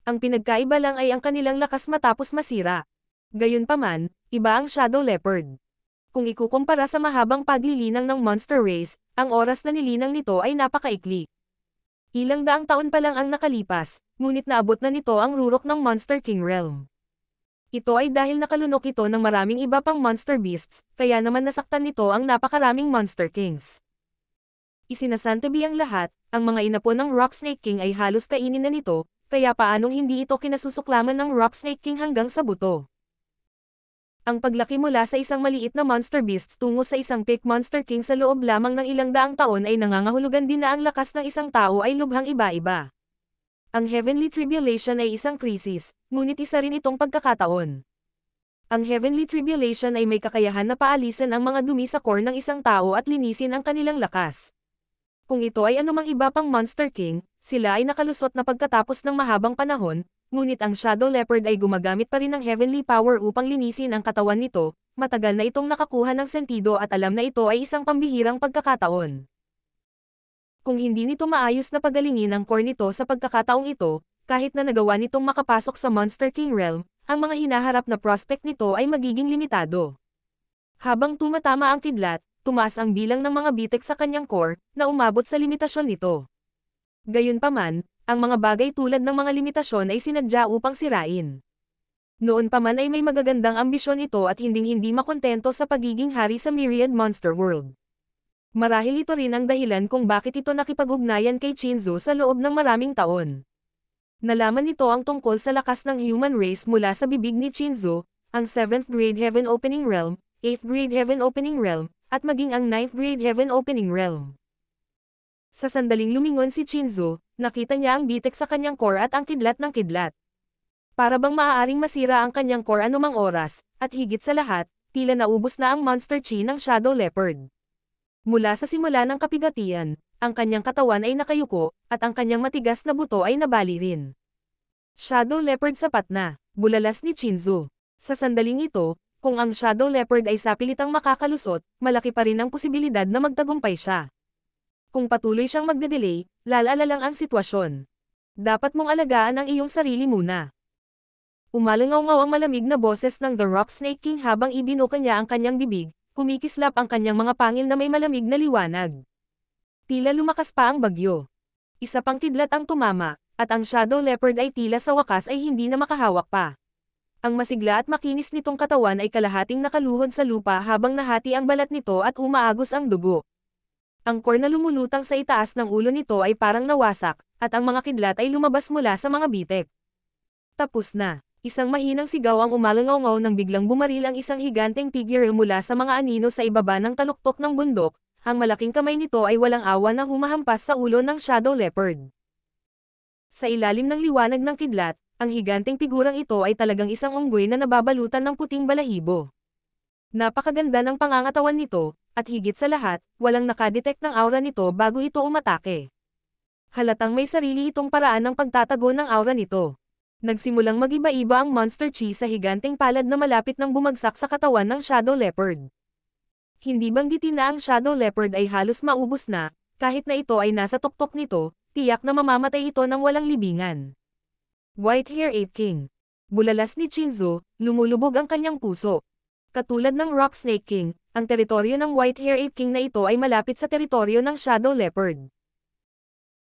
Ang pinagkaiba lang ay ang kanilang lakas matapos masira. Gayunpaman, iba ang Shadow Leopard. Kung ikukumpara sa mahabang paglilinang ng Monster Race, ang oras na nilinang nito ay napakaikli. Ilang daang taon pa lang ang nakalipas, ngunit naabot na nito ang rurok ng Monster King Realm. Ito ay dahil nakalunok ito ng maraming iba pang Monster Beasts, kaya naman nasaktan nito ang napakaraming Monster Kings. Isinasantabi ang lahat, ang mga inapo ng Rock Snake King ay halos kainin na nito, kaya paanong hindi ito kinasusuklaman ng Rock Snake King hanggang sa buto. Ang paglaki mula sa isang maliit na Monster Beasts tungo sa isang peak Monster King sa loob lamang ng ilang daang taon ay nangangahulugan din na ang lakas ng isang tao ay lubhang iba-iba. Ang Heavenly Tribulation ay isang krisis, ngunit isa rin itong pagkakataon. Ang Heavenly Tribulation ay may kakayahan na paalisan ang mga dumi sa core ng isang tao at linisin ang kanilang lakas. Kung ito ay anumang iba pang Monster King, sila ay nakalusot na pagkatapos ng mahabang panahon, ngunit ang Shadow Leopard ay gumagamit pa rin ng Heavenly Power upang linisin ang katawan nito, matagal na itong nakakuha ng sentido at alam na ito ay isang pambihirang pagkakataon. Kung hindi nito maayos na pagalingin ang core nito sa pagkakataong ito, kahit na nagawa nitong makapasok sa Monster King Realm, ang mga hinaharap na prospect nito ay magiging limitado. Habang tumatama ang kidlat, tumaas ang bilang ng mga bitek sa kanyang core, na umabot sa limitasyon nito. Gayunpaman, ang mga bagay tulad ng mga limitasyon ay sinadya upang sirain. Noon pa man ay may magagandang ambisyon ito at hinding-hindi makontento sa pagiging hari sa Myriad Monster World. Marahil ito rin ang dahilan kung bakit ito nakipag-ugnayan kay Chinzo sa loob ng maraming taon. Nalaman nito ang tungkol sa lakas ng human race mula sa bibig ni Chinzo, ang 7th Grade Heaven Opening Realm, 8th Grade Heaven Opening Realm, at maging ang 9th Grade Heaven Opening Realm. Sa sandaling lumingon si Chinzo, nakita niya ang bitek sa kanyang core at ang kidlat ng kidlat. para bang maaaring masira ang kanyang core anumang oras, at higit sa lahat, tila naubos na ang monster chi ng Shadow Leopard. Mula sa simula ng kapigatian, ang kanyang katawan ay nakayuko, at ang kanyang matigas na buto ay nabali rin. Shadow Leopard sapat na, bulalas ni Chinzu. Sa sandaling ito, kung ang Shadow Leopard ay sapilitang makakalusot, malaki pa rin ang posibilidad na magtagumpay siya. Kung patuloy siyang magde-delay, lalala lang ang sitwasyon. Dapat mong alagaan ang iyong sarili muna. Umalangaw-ngaw ang malamig na boses ng The Rock Snake King habang ibinuka niya ang kanyang bibig, kumikislap ang kanyang mga pangil na may malamig na liwanag. Tila lumakas pa ang bagyo. Isa pang kidlat ang tumama, at ang Shadow Leopard ay tila sa wakas ay hindi na makahawak pa. Ang masigla at makinis nitong katawan ay kalahating nakaluhod sa lupa habang nahati ang balat nito at umaagos ang dugo. Ang core na lumulutang sa itaas ng ulo nito ay parang nawasak, at ang mga kidlat ay lumabas mula sa mga bitek. Tapos na. Isang mahinang sigaw ang umalangaw-ngaw nang biglang bumaril ang isang higanteng figure mula sa mga anino sa ibaba ng taluktok ng bundok. Ang malaking kamay nito ay walang awa na humahampas sa ulo ng Shadow Leopard. Sa ilalim ng liwanag ng kidlat, ang higanteng figurang ito ay talagang isang unggoy na nababalutan ng puting balahibo. Napakaganda ng pangangatawan nito, at higit sa lahat, walang nakadetect ng aura nito bago ito umatake. Halatang may sarili itong paraan ng pagtatago ng aura nito. Nagsimulang mag-iba-iba ang monster chi sa higanteng palad na malapit nang bumagsak sa katawan ng Shadow Leopard. Hindi banggitin na ang Shadow Leopard ay halos maubos na, kahit na ito ay nasa tuktok nito, tiyak na mamamatay ito ng walang libingan. Whitehair Ape King. Bulalas ni Chinzu, lumulubog ang kanyang puso. Katulad ng Rock Snake King, ang teritoryo ng Whitehair Ape King na ito ay malapit sa teritoryo ng Shadow Leopard.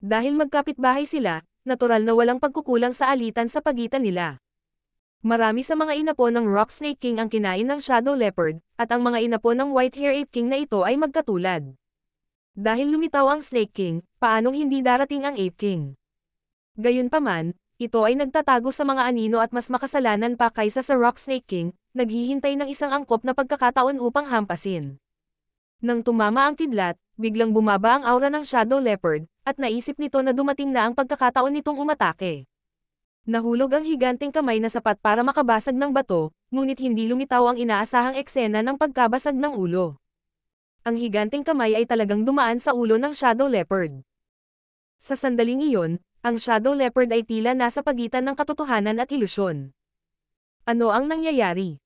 Dahil magkapitbahay sila, natural na walang pagkukulang sa alitan sa pagitan nila. Marami sa mga inapo ng Rock Snake King ang kinain ng Shadow Leopard, at ang mga inapo ng Whitehair Ape King na ito ay magkatulad. Dahil lumitaw ang Snake King, paanong hindi darating ang Ape King? Gayunpaman, ito ay nagtatago sa mga anino at mas makasalanan pa kaysa sa Rock Snake King, naghihintay ng isang angkop na pagkakataon upang hampasin. Nang tumama ang kidlat, biglang bumaba ang aura ng Shadow Leopard, at naisip nito na dumating na ang pagkakataon nitong umatake. Nahulog ang higanteng kamay na sapat para makabasag ng bato, ngunit hindi lumitaw ang inaasahang eksena ng pagkabasag ng ulo. Ang higanteng kamay ay talagang dumaan sa ulo ng Shadow Leopard. Sa sandaling iyon, ang Shadow Leopard ay tila nasa pagitan ng katotohanan at ilusyon. Ano ang nangyayari?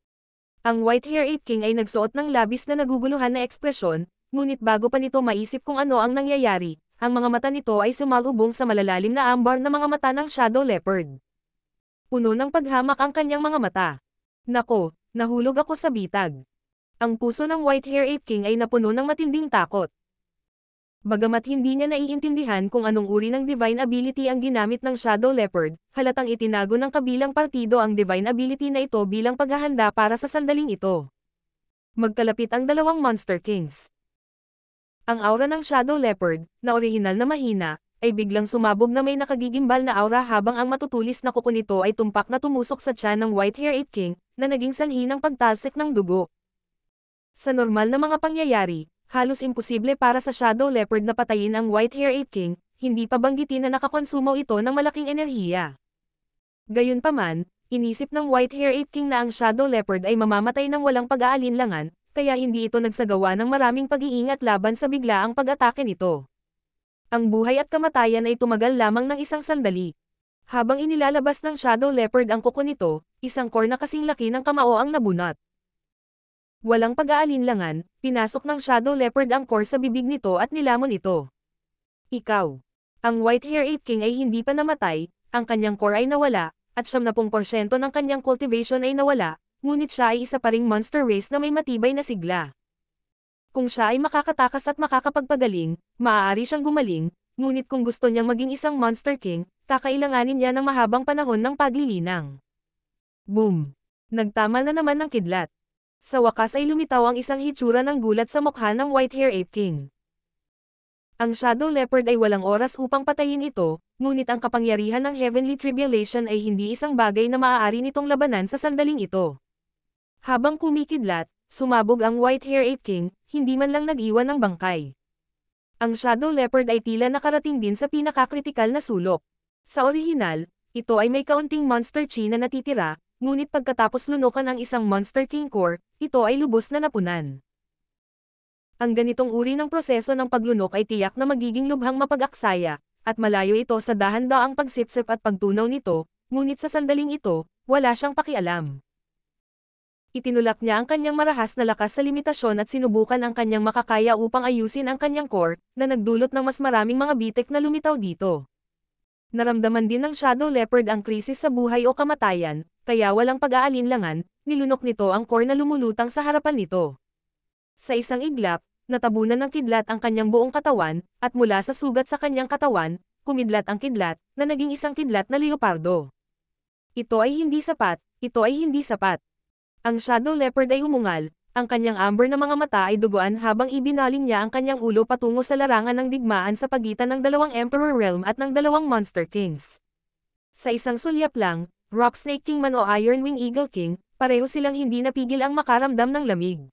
Ang Whitehair Ape King ay nagsuot ng labis na naguguluhan na ekspresyon, ngunit bago pa nito maisip kung ano ang nangyayari, ang mga mata nito ay sumalubong sa malalalim na ambar na mga mata ng Shadow Leopard. Puno ng paghamak ang kanyang mga mata. Nako, nahulog ako sa bitag. Ang puso ng Whitehair Ape King ay napuno ng matinding takot. Bagamat hindi niya naiintindihan kung anong uri ng divine ability ang ginamit ng Shadow Leopard, halatang itinago ng kabilang partido ang divine ability na ito bilang paghahanda para sa sandaling ito. Magkalapit ang dalawang Monster Kings. Ang aura ng Shadow Leopard, na orihinal na mahina, ay biglang sumabog na may nakagigimbal na aura habang ang matutulis na kuko nito ay tumpak na tumusok sa tiyan ng Whitehair Ape King, na naging sanhi ng pagtalsik ng dugo. Sa normal na mga pangyayari, halos imposible para sa Shadow Leopard na patayin ang Whitehair Ape King, hindi pa banggitin na nakakonsumo ito ng malaking enerhiya. Gayunpaman, inisip ng Whitehair Ape King na ang Shadow Leopard ay mamamatay ng walang pag-aalinlangan, kaya hindi ito nagsagawa ng maraming pag-iingat laban sa biglaang pag-atake nito. Ang buhay at kamatayan ay tumagal lamang ng isang sandali. Habang inilalabas ng Shadow Leopard ang kuko nito, isang core na kasing laki ng kamao ang nabunot. Walang pag-aalinlangan, pinasok ng Shadow Leopard ang core sa bibig nito at nilamon ito. Ikaw. Ang Whitehair Ape King ay hindi pa namatay, ang kanyang core ay nawala, at 70% ng kanyang cultivation ay nawala, ngunit siya ay isa pa ring monster race na may matibay na sigla. Kung siya ay makakatakas at makakapagpagaling, maaari siyang gumaling, ngunit kung gusto niyang maging isang Monster King, kakailanganin niya ng mahabang panahon ng paglilinang. Boom! Nagtama na naman ng kidlat. Sa wakas ay lumitaw ang isang hitsura ng gulat sa mukha ng Whitehair Ape King. Ang Shadow Leopard ay walang oras upang patayin ito, ngunit ang kapangyarihan ng Heavenly Tribulation ay hindi isang bagay na maaari nitong labanan sa sandaling ito. Habang kumikidlat, sumabog ang Whitehair Ape King, hindi man lang nag-iwan ng bangkay. Ang Shadow Leopard ay tila nakarating din sa pinakakritikal na sulok. Sa orihinal, Ito ay may kaunting Monster Chi na natitira, ngunit pagkatapos lunukan ang isang Monster King core, ito ay lubos na napunan. Ang ganitong uri ng proseso ng paglunok ay tiyak na magiging lubhang mapag-aksaya, at malayo ito sa dahan-daang pagsipsip at pagtunaw nito, ngunit sa sandaling ito, wala siyang pakialam. Itinulak niya ang kanyang marahas na lakas sa limitasyon at sinubukan ang kanyang makakaya upang ayusin ang kanyang core, na nagdulot ng mas maraming mga bitek na lumitaw dito. Naramdaman din ng Shadow Leopard ang krisis sa buhay o kamatayan, kaya walang pag-aalinlangan, nilunok nito ang core na lumulutang sa harapan nito. Sa isang iglap, natabunan ng kidlat ang kanyang buong katawan, at mula sa sugat sa kanyang katawan, kumidlat ang kidlat, na naging isang kidlat na leopardo. Ito ay hindi sapat, ito ay hindi sapat. Ang Shadow Leopard ay umungal, ang kanyang amber na mga mata ay duguan habang ibinaling niya ang kanyang ulo patungo sa larangan ng digmaan sa pagitan ng dalawang Emperor Realm at ng dalawang Monster Kings. Sa isang sulyap lang, Rock Snake King man o Iron Wing Eagle King, pareho silang hindi napigil ang makaramdam ng lamig.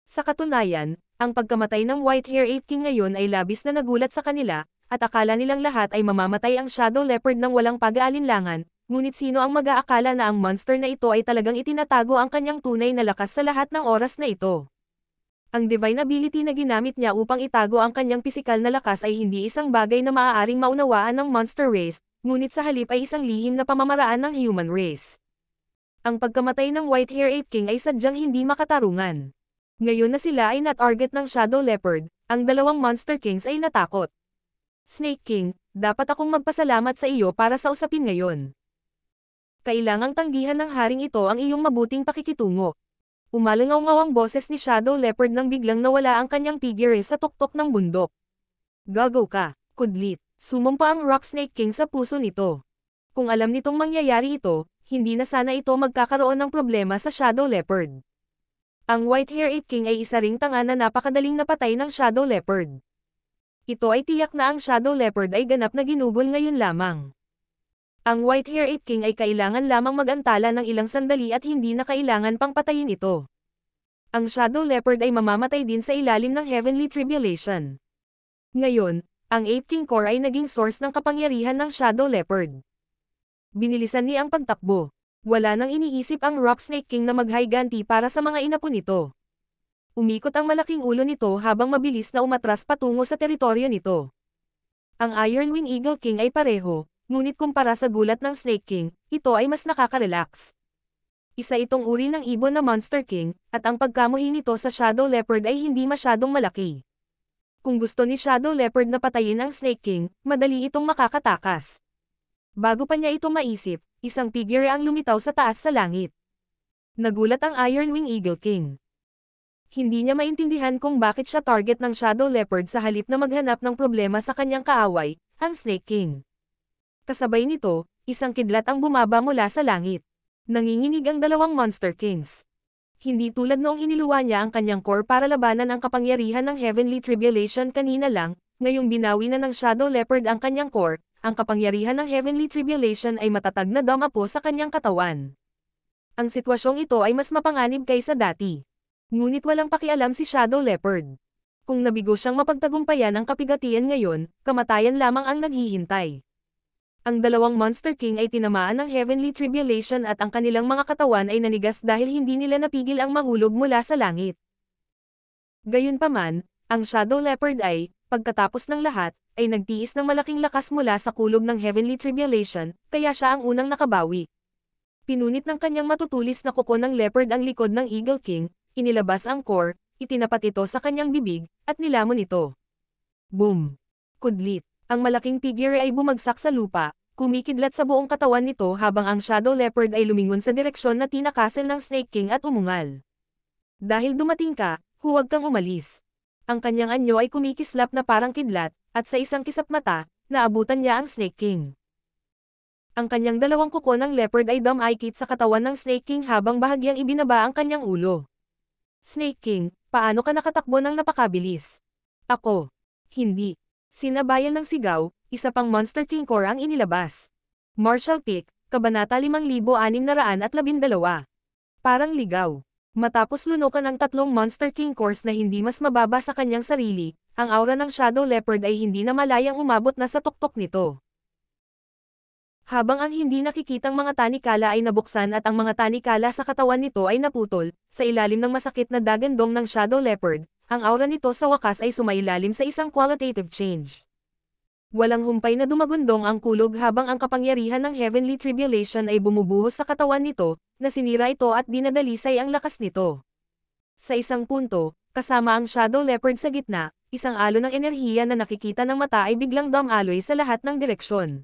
Sa katunayan, ang pagkamatay ng White-Hair Ape King ngayon ay labis na nagulat sa kanila, at akala nilang lahat ay mamamatay ang Shadow Leopard ng walang pag-aalinlangan, ngunit sino ang mag-aakala na ang monster na ito ay talagang itinatago ang kanyang tunay na lakas sa lahat ng oras na ito. Ang divine ability na ginamit niya upang itago ang kanyang pisikal na lakas ay hindi isang bagay na maaaring maunawaan ng monster race, ngunit sa halip ay isang lihim na pamamaraan ng human race. Ang pagkamatay ng White-Hair Ape King ay sadyang hindi makatarungan. Ngayon na sila ay na-target ng Shadow Leopard, ang dalawang Monster Kings ay natakot. Snake King, dapat akong magpasalamat sa iyo para sa usapin ngayon. Kailangang tanggihan ng haring ito ang iyong mabuting pakikitungo. Umalangaw-ngaw ang boses ni Shadow Leopard nang biglang nawala ang kanyang figure sa tuktok ng bundok. Gago ka, kudlit, sumumpa ang Rock Snake King sa puso nito. Kung alam nitong mangyayari ito, hindi na sana ito magkakaroon ng problema sa Shadow Leopard. Ang White-Hair Ape King ay isa ring tanga na napakadaling napatay ng Shadow Leopard. Ito ay tiyak na ang Shadow Leopard ay ganap na ginugol ngayon lamang. Ang White-Hair Ape King ay kailangan lamang mag-antala ng ilang sandali at hindi na kailangan pang patayin ito. Ang Shadow Leopard ay mamamatay din sa ilalim ng Heavenly Tribulation. Ngayon, ang Ape King Core ay naging source ng kapangyarihan ng Shadow Leopard. Binilisan niya ang pagtakbo. Wala nang iniisip ang Rock Snake King na maghiganti para sa mga inapo nito. Umikot ang malaking ulo nito habang mabilis na umatras patungo sa teritoryo nito. Ang Iron Wing Eagle King ay pareho, ngunit kumpara sa gulat ng Snake King, ito ay mas nakaka-relax. Isa itong uri ng ibon na Monster King, at ang pagkamuhi nito sa Shadow Leopard ay hindi masyadong malaki. Kung gusto ni Shadow Leopard na patayin ang Snake King, madali itong makakatakas. Bago pa niya ito maisip, isang figure ang lumitaw sa taas sa langit. Nagulat ang Iron Wing Eagle King. Hindi niya maintindihan kung bakit siya target ng Shadow Leopard sa halip na maghanap ng problema sa kanyang kaaway, ang Snake King. Kasabay nito, isang kidlat ang bumaba mula sa langit. Nanginginig ang dalawang Monster Kings. Hindi tulad noong iniluwa niya ang kanyang core para labanan ang kapangyarihan ng Heavenly Tribulation kanina lang, ngayong binawi na ng Shadow Leopard ang kanyang core, ang kapangyarihan ng Heavenly Tribulation ay matatag na damapo sa kanyang katawan. Ang sitwasyong ito ay mas mapanganib kaysa dati. Ngunit walang pakialam si Shadow Leopard. Kung nabigo siyang mapagtagumpayan ang kapigatian ngayon, kamatayan lamang ang naghihintay. Ang dalawang Monster King ay tinamaan ng Heavenly Tribulation at ang kanilang mga katawan ay nanigas dahil hindi nila napigil ang mahulog mula sa langit. Gayunpaman, ang Shadow Leopard ay, pagkatapos ng lahat, ay nagtiis ng malaking lakas mula sa kulog ng Heavenly Tribulation, kaya siya ang unang nakabawi. Pinunit ng kanyang matutulis na kuko ng leopard ang likod ng Eagle King, inilabas ang core, itinapat ito sa kanyang bibig, at nilamon ito. Boom! Kudlit. Ang malaking figure ay bumagsak sa lupa, kumikidlat sa buong katawan nito habang ang Shadow Leopard ay lumingon sa direksyon na tinakasan ng Snake King at umungal. Dahil dumating ka, huwag kang umalis. Ang kanyang anyo ay kumikislap na parang kidlat, at sa isang kisap mata, naabutan niya ang Snake King. Ang kanyang dalawang kuko ng leopard ay dumikit sa katawan ng Snake King habang bahagyang ibinaba ang kanyang ulo. Snake King, paano ka nakatakbo ng napakabilis? Ako. Hindi. Sinabayan ng sigaw, isa pang Monster King Core ang inilabas. Martial Peak, Kabanata 5612. Parang ligaw. Matapos lunukan ang tatlong Monster King Cores na hindi mas mababa sa kanyang sarili, ang aura ng Shadow Leopard ay hindi na malayang umabot na sa tuktok nito. Habang ang hindi nakikitang mga tanikala ay nabuksan at ang mga tanikala sa katawan nito ay naputol, sa ilalim ng masakit na dagandong ng Shadow Leopard, ang aura nito sa wakas ay sumailalim sa isang qualitative change. Walang humpay na dumagundong ang kulog habang ang kapangyarihan ng Heavenly Tribulation ay bumubuhos sa katawan nito, na sinira ito at dinadalisay ang lakas nito. Sa isang punto, kasama ang Shadow Leopard sa gitna, isang alon ng enerhiya na nakikita ng mata ay biglang dumaloy sa lahat ng direksyon.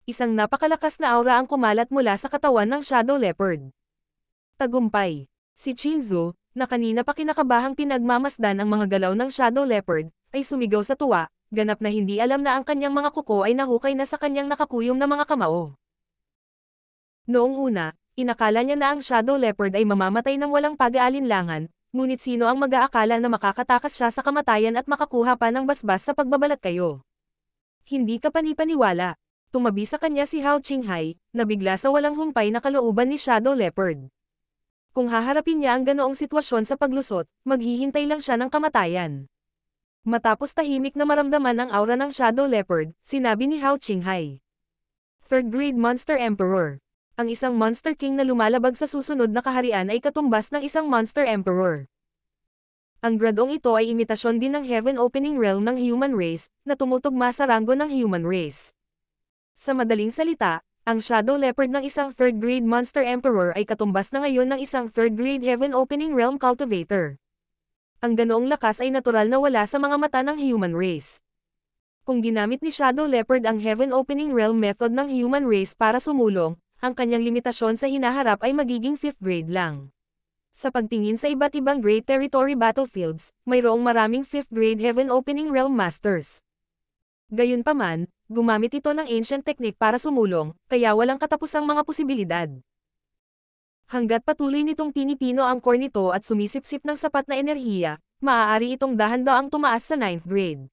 Isang napakalakas na aura ang kumalat mula sa katawan ng Shadow Leopard. Tagumpay. Si Chinzu, na kanina pa kinakabahang pinagmamasdan ang mga galaw ng Shadow Leopard, ay sumigaw sa tuwa, ganap na hindi alam na ang kanyang mga kuko ay nahukay na sa kanyang nakakuyom na mga kamao. Noong una, inakala niya na ang Shadow Leopard ay mamamatay ng walang pag-aalinlangan, ngunit sino ang mag-aakala na makakatakas siya sa kamatayan at makakuha pa ng basbas sa pagbabalat kayo? Hindi ka panipaniwala. Tumabi sa kanya si Hao Qinghai, na bigla sa walang humpay na kalooban ni Shadow Leopard. Kung haharapin niya ang ganoong sitwasyon sa paglusot, maghihintay lang siya ng kamatayan. Matapos tahimik na maramdaman ang aura ng Shadow Leopard, sinabi ni Hao Qinghai. Third Grade Monster Emperor. Ang isang Monster King na lumalabag sa susunod na kaharian ay katumbas ng isang Monster Emperor. Ang gradong ito ay imitasyon din ng Heaven Opening Realm ng human race, na tumutugma sa ranggo ng human race. Sa madaling salita, ang Shadow Leopard ng isang Third Grade Monster Emperor ay katumbas na ngayon ng isang Third Grade Heaven Opening Realm Cultivator. Ang ganoong lakas ay natural na wala sa mga mata ng human race. Kung ginamit ni Shadow Leopard ang Heaven Opening Realm method ng human race para sumulong, ang kanyang limitasyon sa hinaharap ay magiging 5th grade lang. Sa pagtingin sa iba't ibang Great Territory battlefields, mayroong maraming 5th grade Heaven Opening Realm Masters. Gayunpaman, gumamit ito ng ancient technique para sumulong, kaya walang katapusang mga posibilidad. Hanggat patuloy nitong pinipino ang core nito at sumisipsip ng sapat na enerhiya, maaari itong dahan-daang tumaas sa 9th grade.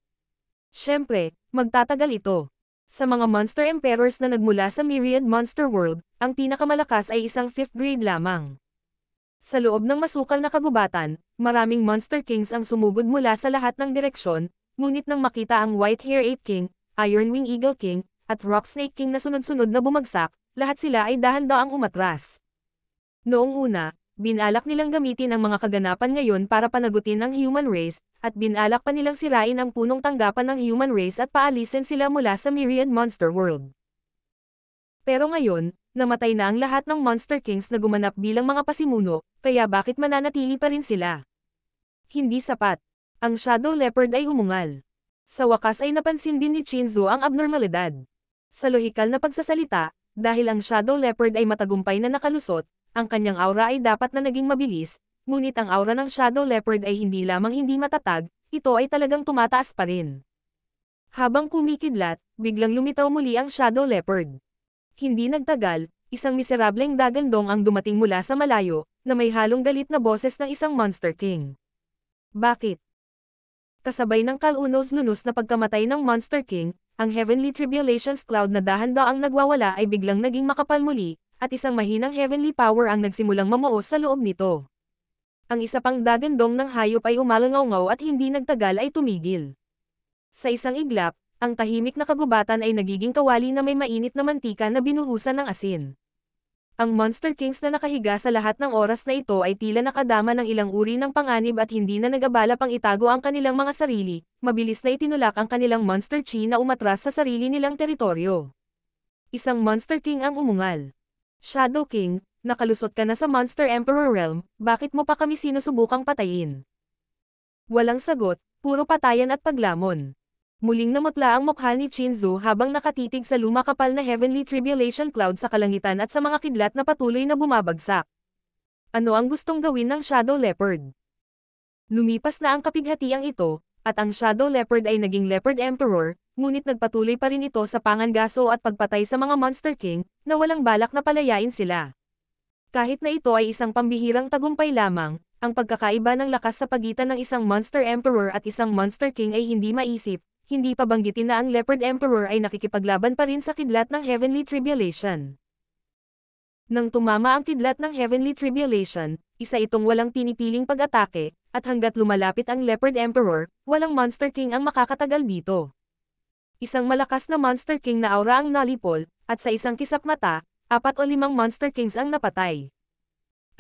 Siyempre, magtatagal ito. Sa mga Monster Emperors na nagmula sa Myriad Monster World, ang pinakamalakas ay isang 5th grade lamang. Sa loob ng masukal na kagubatan, maraming Monster Kings ang sumugod mula sa lahat ng direksyon, ngunit nang makita ang White Hair Ape King, Iron Wing Eagle King, at Rock Snake King na sunod-sunod na bumagsak, lahat sila ay dahan-daang umatras. Noong una, binalak nilang gamitin ang mga kaganapan ngayon para panagutin ang human race, at binalak pa nilang sirain ang punong tanggapan ng human race at paalisin sila mula sa Myriad Monster World. Pero ngayon, namatay na ang lahat ng Monster Kings na gumanap bilang mga pasimuno, kaya bakit mananatili pa rin sila? Hindi sapat. Ang Shadow Leopard ay umungal. Sa wakas ay napansin din ni Chinzu ang abnormalidad. Sa lohikal na pagsasalita, dahil ang Shadow Leopard ay matagumpay na nakalusot, ang kanyang aura ay dapat na naging mabilis, ngunit ang aura ng Shadow Leopard ay hindi lamang hindi matatag, ito ay talagang tumataas pa rin. Habang kumikidlat, biglang lumitaw muli ang Shadow Leopard. Hindi nagtagal, isang miserableng dagandong ang dumating mula sa malayo, na may halong galit na boses ng isang Monster King. Bakit? Kasabay ng kalunos-lunos na pagkamatay ng Monster King, ang Heavenly Tribulations Cloud na dahan-daang nagwawala ay biglang naging makapal muli, at isang mahinang heavenly power ang nagsimulang mamuo sa loob nito. Ang isa pang dagandong ng hayop ay umalangaw-ngaw at hindi nagtagal ay tumigil. Sa isang iglap, ang tahimik na kagubatan ay nagiging kawali na may mainit na mantika na binuhusan ng asin. Ang Monster Kings na nakahiga sa lahat ng oras na ito ay tila nakadama ng ilang uri ng panganib at hindi na nag-abala pang itago ang kanilang mga sarili, mabilis na itinulak ang kanilang Monster Chi na umatras sa sarili nilang teritoryo. Isang Monster King ang umungal. Shadow King, nakalusot ka na sa Monster Emperor Realm, bakit mo pa kami sinusubukang patayin? Walang sagot, puro patayan at paglamon. Muling namutla ang mukha ni Chinzu habang nakatitig sa lumakapal na Heavenly Tribulation Cloud sa kalangitan at sa mga kidlat na patuloy na bumabagsak. Ano ang gustong gawin ng Shadow Leopard? Lumipas na ang kapighatiang ito, at ang Shadow Leopard ay naging Leopard Emperor, ngunit nagpatuloy pa rin ito sa pangangaso at pagpatay sa mga Monster King, na walang balak na palayain sila. Kahit na ito ay isang pambihirang tagumpay lamang, ang pagkakaiba ng lakas sa pagitan ng isang Monster Emperor at isang Monster King ay hindi maisip, hindi pa banggitin na ang Leopard Emperor ay nakikipaglaban pa rin sa kidlat ng Heavenly Tribulation. Nang tumama ang kidlat ng Heavenly Tribulation, isa itong walang pinipiling pag-atake, at hanggat lumalapit ang Leopard Emperor, walang Monster King ang makakatagal dito. Isang malakas na Monster King na aura ang nalipol, at sa isang kisap mata, 4 o 5 Monster Kings ang napatay.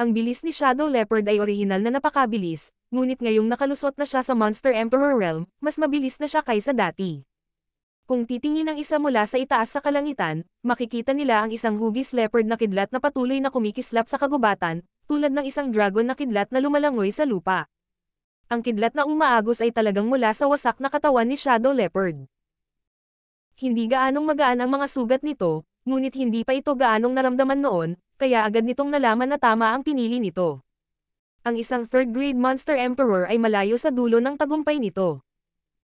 Ang bilis ni Shadow Leopard ay orihinal na napakabilis, ngunit ngayong nakalusot na siya sa Monster Emperor Realm, mas mabilis na siya kaysa dati. Kung titingin ang isa mula sa itaas sa kalangitan, makikita nila ang isang hugis leopard na kidlat na patuloy na kumikislap sa kagubatan, tulad ng isang dragon na kidlat na lumalangoy sa lupa. Ang kidlat na umaagos ay talagang mula sa wasak na katawan ni Shadow Leopard. Hindi gaanong magaan ang mga sugat nito, ngunit hindi pa ito gaanong naramdaman noon, kaya agad nitong nalaman na tama ang pinili nito. Ang isang third-grade Monster Emperor ay malayo sa dulo ng tagumpay nito.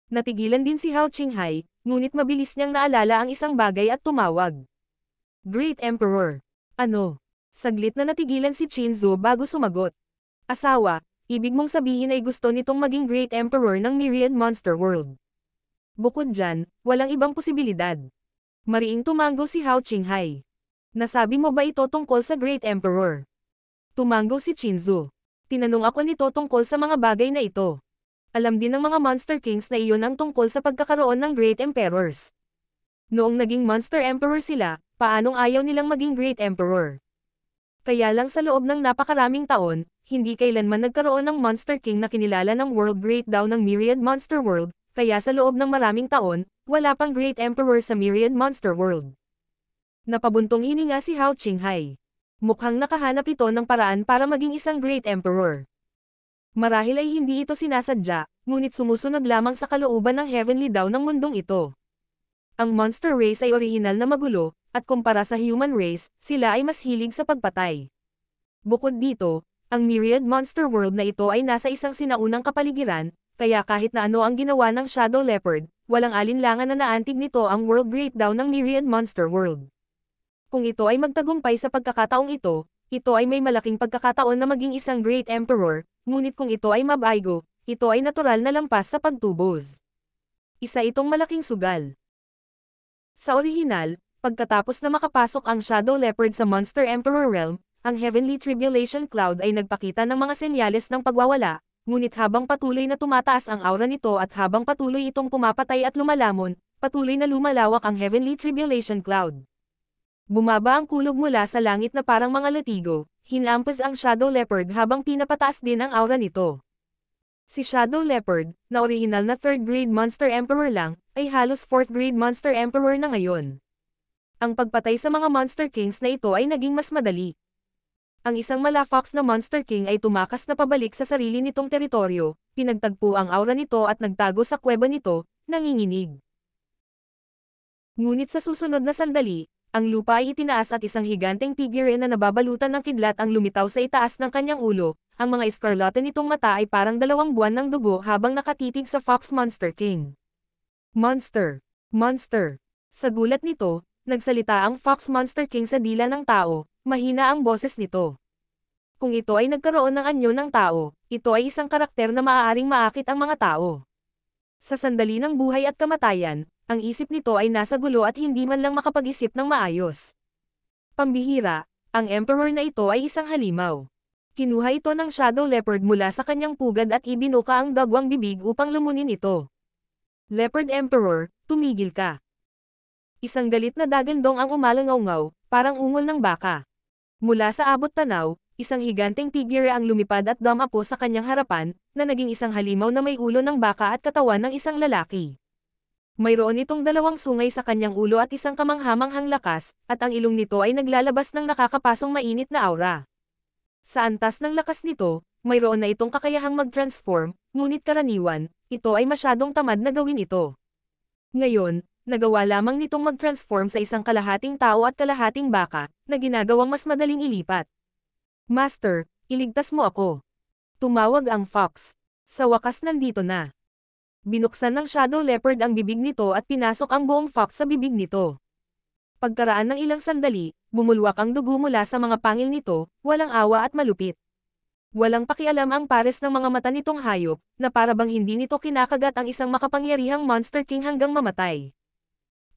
Natigilan din si Hao Qinghai, ngunit mabilis niyang naalala ang isang bagay at tumawag. Great Emperor. Ano? Saglit na natigilan si Qinzu bago sumagot. Asawa, ibig mong sabihin ay gusto nitong maging Great Emperor ng Myriad Monster World. Bukod dyan, walang ibang posibilidad. Mariing tumanggo si Hao Qinghai. Nasabi mo ba ito tungkol sa Great Emperor? Tumanggo si Qinzu. Tinanong ako nito tungkol sa mga bagay na ito. Alam din ng mga Monster Kings na iyon ang tungkol sa pagkakaroon ng Great Emperors. Noong naging Monster Emperor sila, paanong ayaw nilang maging Great Emperor? Kaya lang sa loob ng napakaraming taon, hindi kailanman nagkaroon ng Monster King na kinilala ng World Great daw ng Myriad Monster World, kaya sa loob ng maraming taon, wala pang Great Emperor sa Myriad Monster World. Napabuntong hininga si Hao Qinghai. Mukhang nakahanap ito ng paraan para maging isang Great Emperor. Marahil ay hindi ito sinasadya, ngunit sumusunod lamang sa kalooban ng Heavenly daw ng mundong ito. Ang monster race ay orihinal na magulo, at kumpara sa human race, sila ay mas hilig sa pagpatay. Bukod dito, ang Myriad Monster World na ito ay nasa isang sinaunang kapaligiran, kaya kahit na ano ang ginawa ng Shadow Leopard, walang alinlangan na naantig nito ang World Great daw ng Myriad Monster World. Kung ito ay magtagumpay sa pagkakataong ito ay may malaking pagkakataon na maging isang Great Emperor, ngunit kung ito ay mabaygo, ito ay natural na lampas sa pagtubos. Isa itong malaking sugal. Sa orihinal, pagkatapos na makapasok ang Shadow Leopard sa Monster Emperor Realm, ang Heavenly Tribulation Cloud ay nagpakita ng mga senyales ng pagwawala, ngunit habang patuloy na tumataas ang aura nito at habang patuloy itong pumapatay at lumalamon, patuloy na lumalawak ang Heavenly Tribulation Cloud. Bumaba ang kulog mula sa langit na parang mga latigo, hinampas ang Shadow Leopard habang pinapataas din ang aura nito. Si Shadow Leopard, na orihinal na 3rd-grade Monster Emperor lang, ay halos 4th-grade Monster Emperor na ngayon. Ang pagpatay sa mga Monster Kings na ito ay naging mas madali. Ang isang malafox na Monster King ay tumakas na pabalik sa sarili nitong teritoryo, pinagtagpo ang aura nito at nagtago sa kuweba nito, nanginginig. Ngunit sa susunod na sandali, ang lupa ay itinaas at isang higanteng figure na nababalutan ng kidlat ang lumitaw sa itaas ng kanyang ulo, ang mga eskarlate nitong mata ay parang 2 buwan ng dugo habang nakatitig sa Fox Monster King. Monster! Monster! Sa gulat nito, nagsalita ang Fox Monster King sa dila ng tao, mahina ang boses nito. Kung ito ay nagkaroon ng anyo ng tao, ito ay isang karakter na maaaring maakit ang mga tao. Sa sandali ng buhay at kamatayan, ang isip nito ay nasa gulo at hindi man lang makapag-isip ng maayos. Pambihira, ang Emperor na ito ay isang halimaw. Kinuha ito ng Shadow Leopard mula sa kanyang pugad at ibinuka ang dagwang bibig upang lumunin ito. Leopard Emperor, tumigil ka. Isang galit na dagandong ang umalangaw-ngaw, parang ungol ng baka. Mula sa abot tanaw, isang higanteng figure ang lumipad at dumapo sa kanyang harapan, na naging isang halimaw na may ulo ng baka at katawan ng isang lalaki. Mayroon itong 2 sungay sa kanyang ulo at isang kamanghamanghang lakas, at ang ilong nito ay naglalabas ng nakakapasong mainit na aura. Sa antas ng lakas nito, mayroon na itong kakayahang mag-transform, ngunit karaniwan, ito ay masyadong tamad na gawin ito. Ngayon, nagawa lamang nitong mag-transform sa isang kalahating tao at kalahating baka, na ginagawang mas madaling ilipat. Master, iligtas mo ako. Tumawag ang Fox. Sa wakas nandito na. Binuksan ng Shadow Leopard ang bibig nito at pinasok ang buong Fox sa bibig nito. Pagkaraan ng ilang sandali, bumulwak ang dugo mula sa mga pangil nito, walang awa at malupit. Walang pakialam ang pares ng mga mata nitong hayop, na para bang hindi nito kinakagat ang isang makapangyarihang Monster King hanggang mamatay.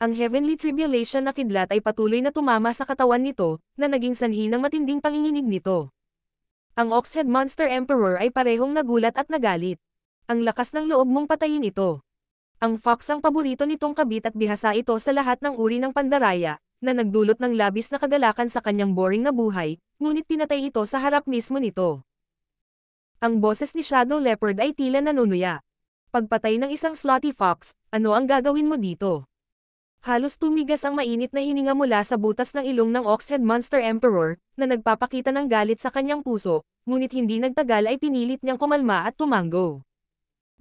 Ang Heavenly Tribulation na kidlat ay patuloy na tumama sa katawan nito, na naging sanhi ng matinding panginginig nito. Ang Oxhead Monster Emperor ay parehong nagulat at nagalit. Ang lakas ng loob mong patayin ito. Ang fox ang paborito nitong kabit at bihasa ito sa lahat ng uri ng pandaraya, na nagdulot ng labis na kagalakan sa kanyang boring na buhay, ngunit pinatay ito sa harap mismo nito. Ang boses ni Shadow Leopard ay tila nanunuya. Pagpatay ng isang slotty fox, ano ang gagawin mo dito? Halos tumigas ang mainit na hininga mula sa butas ng ilong ng Oxhead Monster Emperor, na nagpapakita ng galit sa kanyang puso, ngunit hindi nagtagal ay pinilit niyang kumalma at tumango.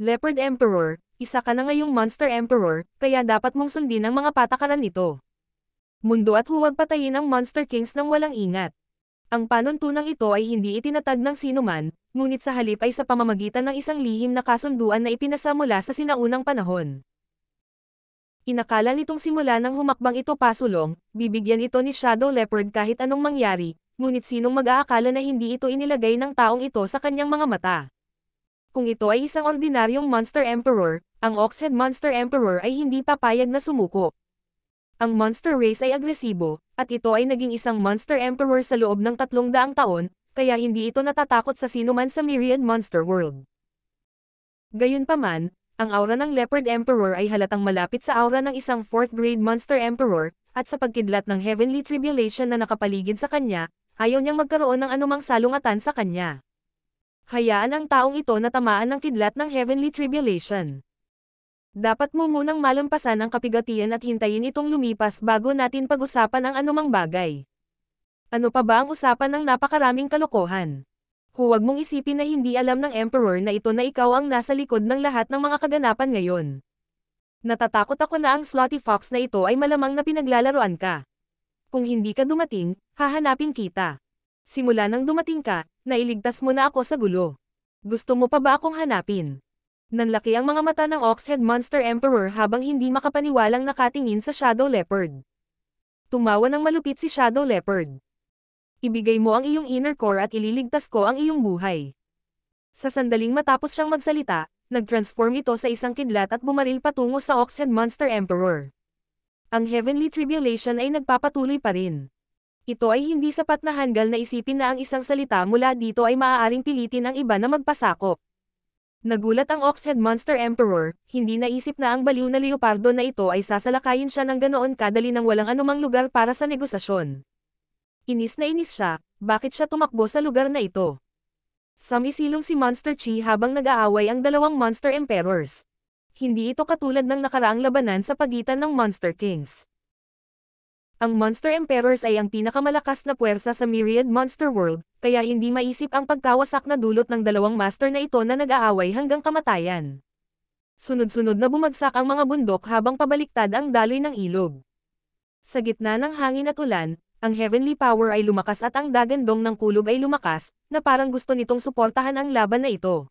Leopard Emperor, isa ka na ngayong Monster Emperor, kaya dapat mong sundin ang mga patakaran nito. Mundo at huwag patayin ang Monster Kings nang walang ingat. Ang panuntunang ito ay hindi itinatag ng sinuman, ngunit sa halip ay sa pamamagitan ng isang lihim na kasunduan na ipinasa mula sa sinaunang panahon. Inakala nitong simula ng humakbang ito pasulong, bibigyan ito ni Shadow Leopard kahit anong mangyari, ngunit sinong mag-aakala na hindi ito inilagay ng taong ito sa kanyang mga mata. Kung ito ay isang ordinaryong Monster Emperor, ang Oxhead Monster Emperor ay hindi papayag na sumuko. Ang monster race ay agresibo, at ito ay naging isang Monster Emperor sa loob ng 300 taon, kaya hindi ito natatakot sa sinuman sa Myriad Monster World. Gayunpaman, ang aura ng Leopard Emperor ay halatang malapit sa aura ng isang 4th grade Monster Emperor, at sa pagkidlat ng Heavenly Tribulation na nakapaligid sa kanya, ayaw niyang magkaroon ng anumang salungatan sa kanya. Hayaan ang taong ito na tamaan ng kidlat ng Heavenly Tribulation. Dapat mo munang malampasan ang kapigatian at hintayin itong lumipas bago natin pag-usapan ang anumang bagay. Ano pa ba ang usapan ng napakaraming kalokohan? Huwag mong isipin na hindi alam ng Emperor na ito na ikaw ang nasa likod ng lahat ng mga kaganapan ngayon. Natatakot ako na ang slotty fox na ito ay malamang na pinaglalaroan ka. Kung hindi ka dumating, hahanapin kita. Simula nang dumating ka, nailigtas mo na ako sa gulo. Gusto mo pa ba akong hanapin? Nanlaki ang mga mata ng Oxhead Monster Emperor habang hindi makapaniwalang nakatingin sa Shadow Leopard. Tumawa ng malupit si Shadow Leopard. Ibigay mo ang iyong inner core at ililigtas ko ang iyong buhay. Sa sandaling matapos siyang magsalita, nag-transform ito sa isang kidlat at bumaril patungo sa Oxhead Monster Emperor. Ang Heavenly Tribulation ay nagpapatuloy pa rin. Ito ay hindi sapat na hanggal na isipin na ang isang salita mula dito ay maaaring pilitin ang iba na magpasakop. Nagulat ang Oxhead Monster Emperor, hindi naisip na ang baliw na leopardo na ito ay sasalakayin siya ng ganoon kadali nang walang anumang lugar para sa negosasyon. Inis na inis siya, bakit siya tumakbo sa lugar na ito? Sumisilong si Monster Chi habang nag-aaway ang dalawang Monster Emperors. Hindi ito katulad ng nakaraang labanan sa pagitan ng Monster Kings. Ang Monster Emperors ay ang pinakamalakas na puwersa sa Myriad Monster World, kaya hindi maisip ang pagkawasak na dulot ng dalawang master na ito na nag-aaway hanggang kamatayan. Sunod-sunod na bumagsak ang mga bundok habang pabaliktad ang daloy ng ilog. Sa gitna ng hangin at ulan, ang heavenly power ay lumakas at ang dagandong ng kulog ay lumakas, na parang gusto nitong suportahan ang laban na ito.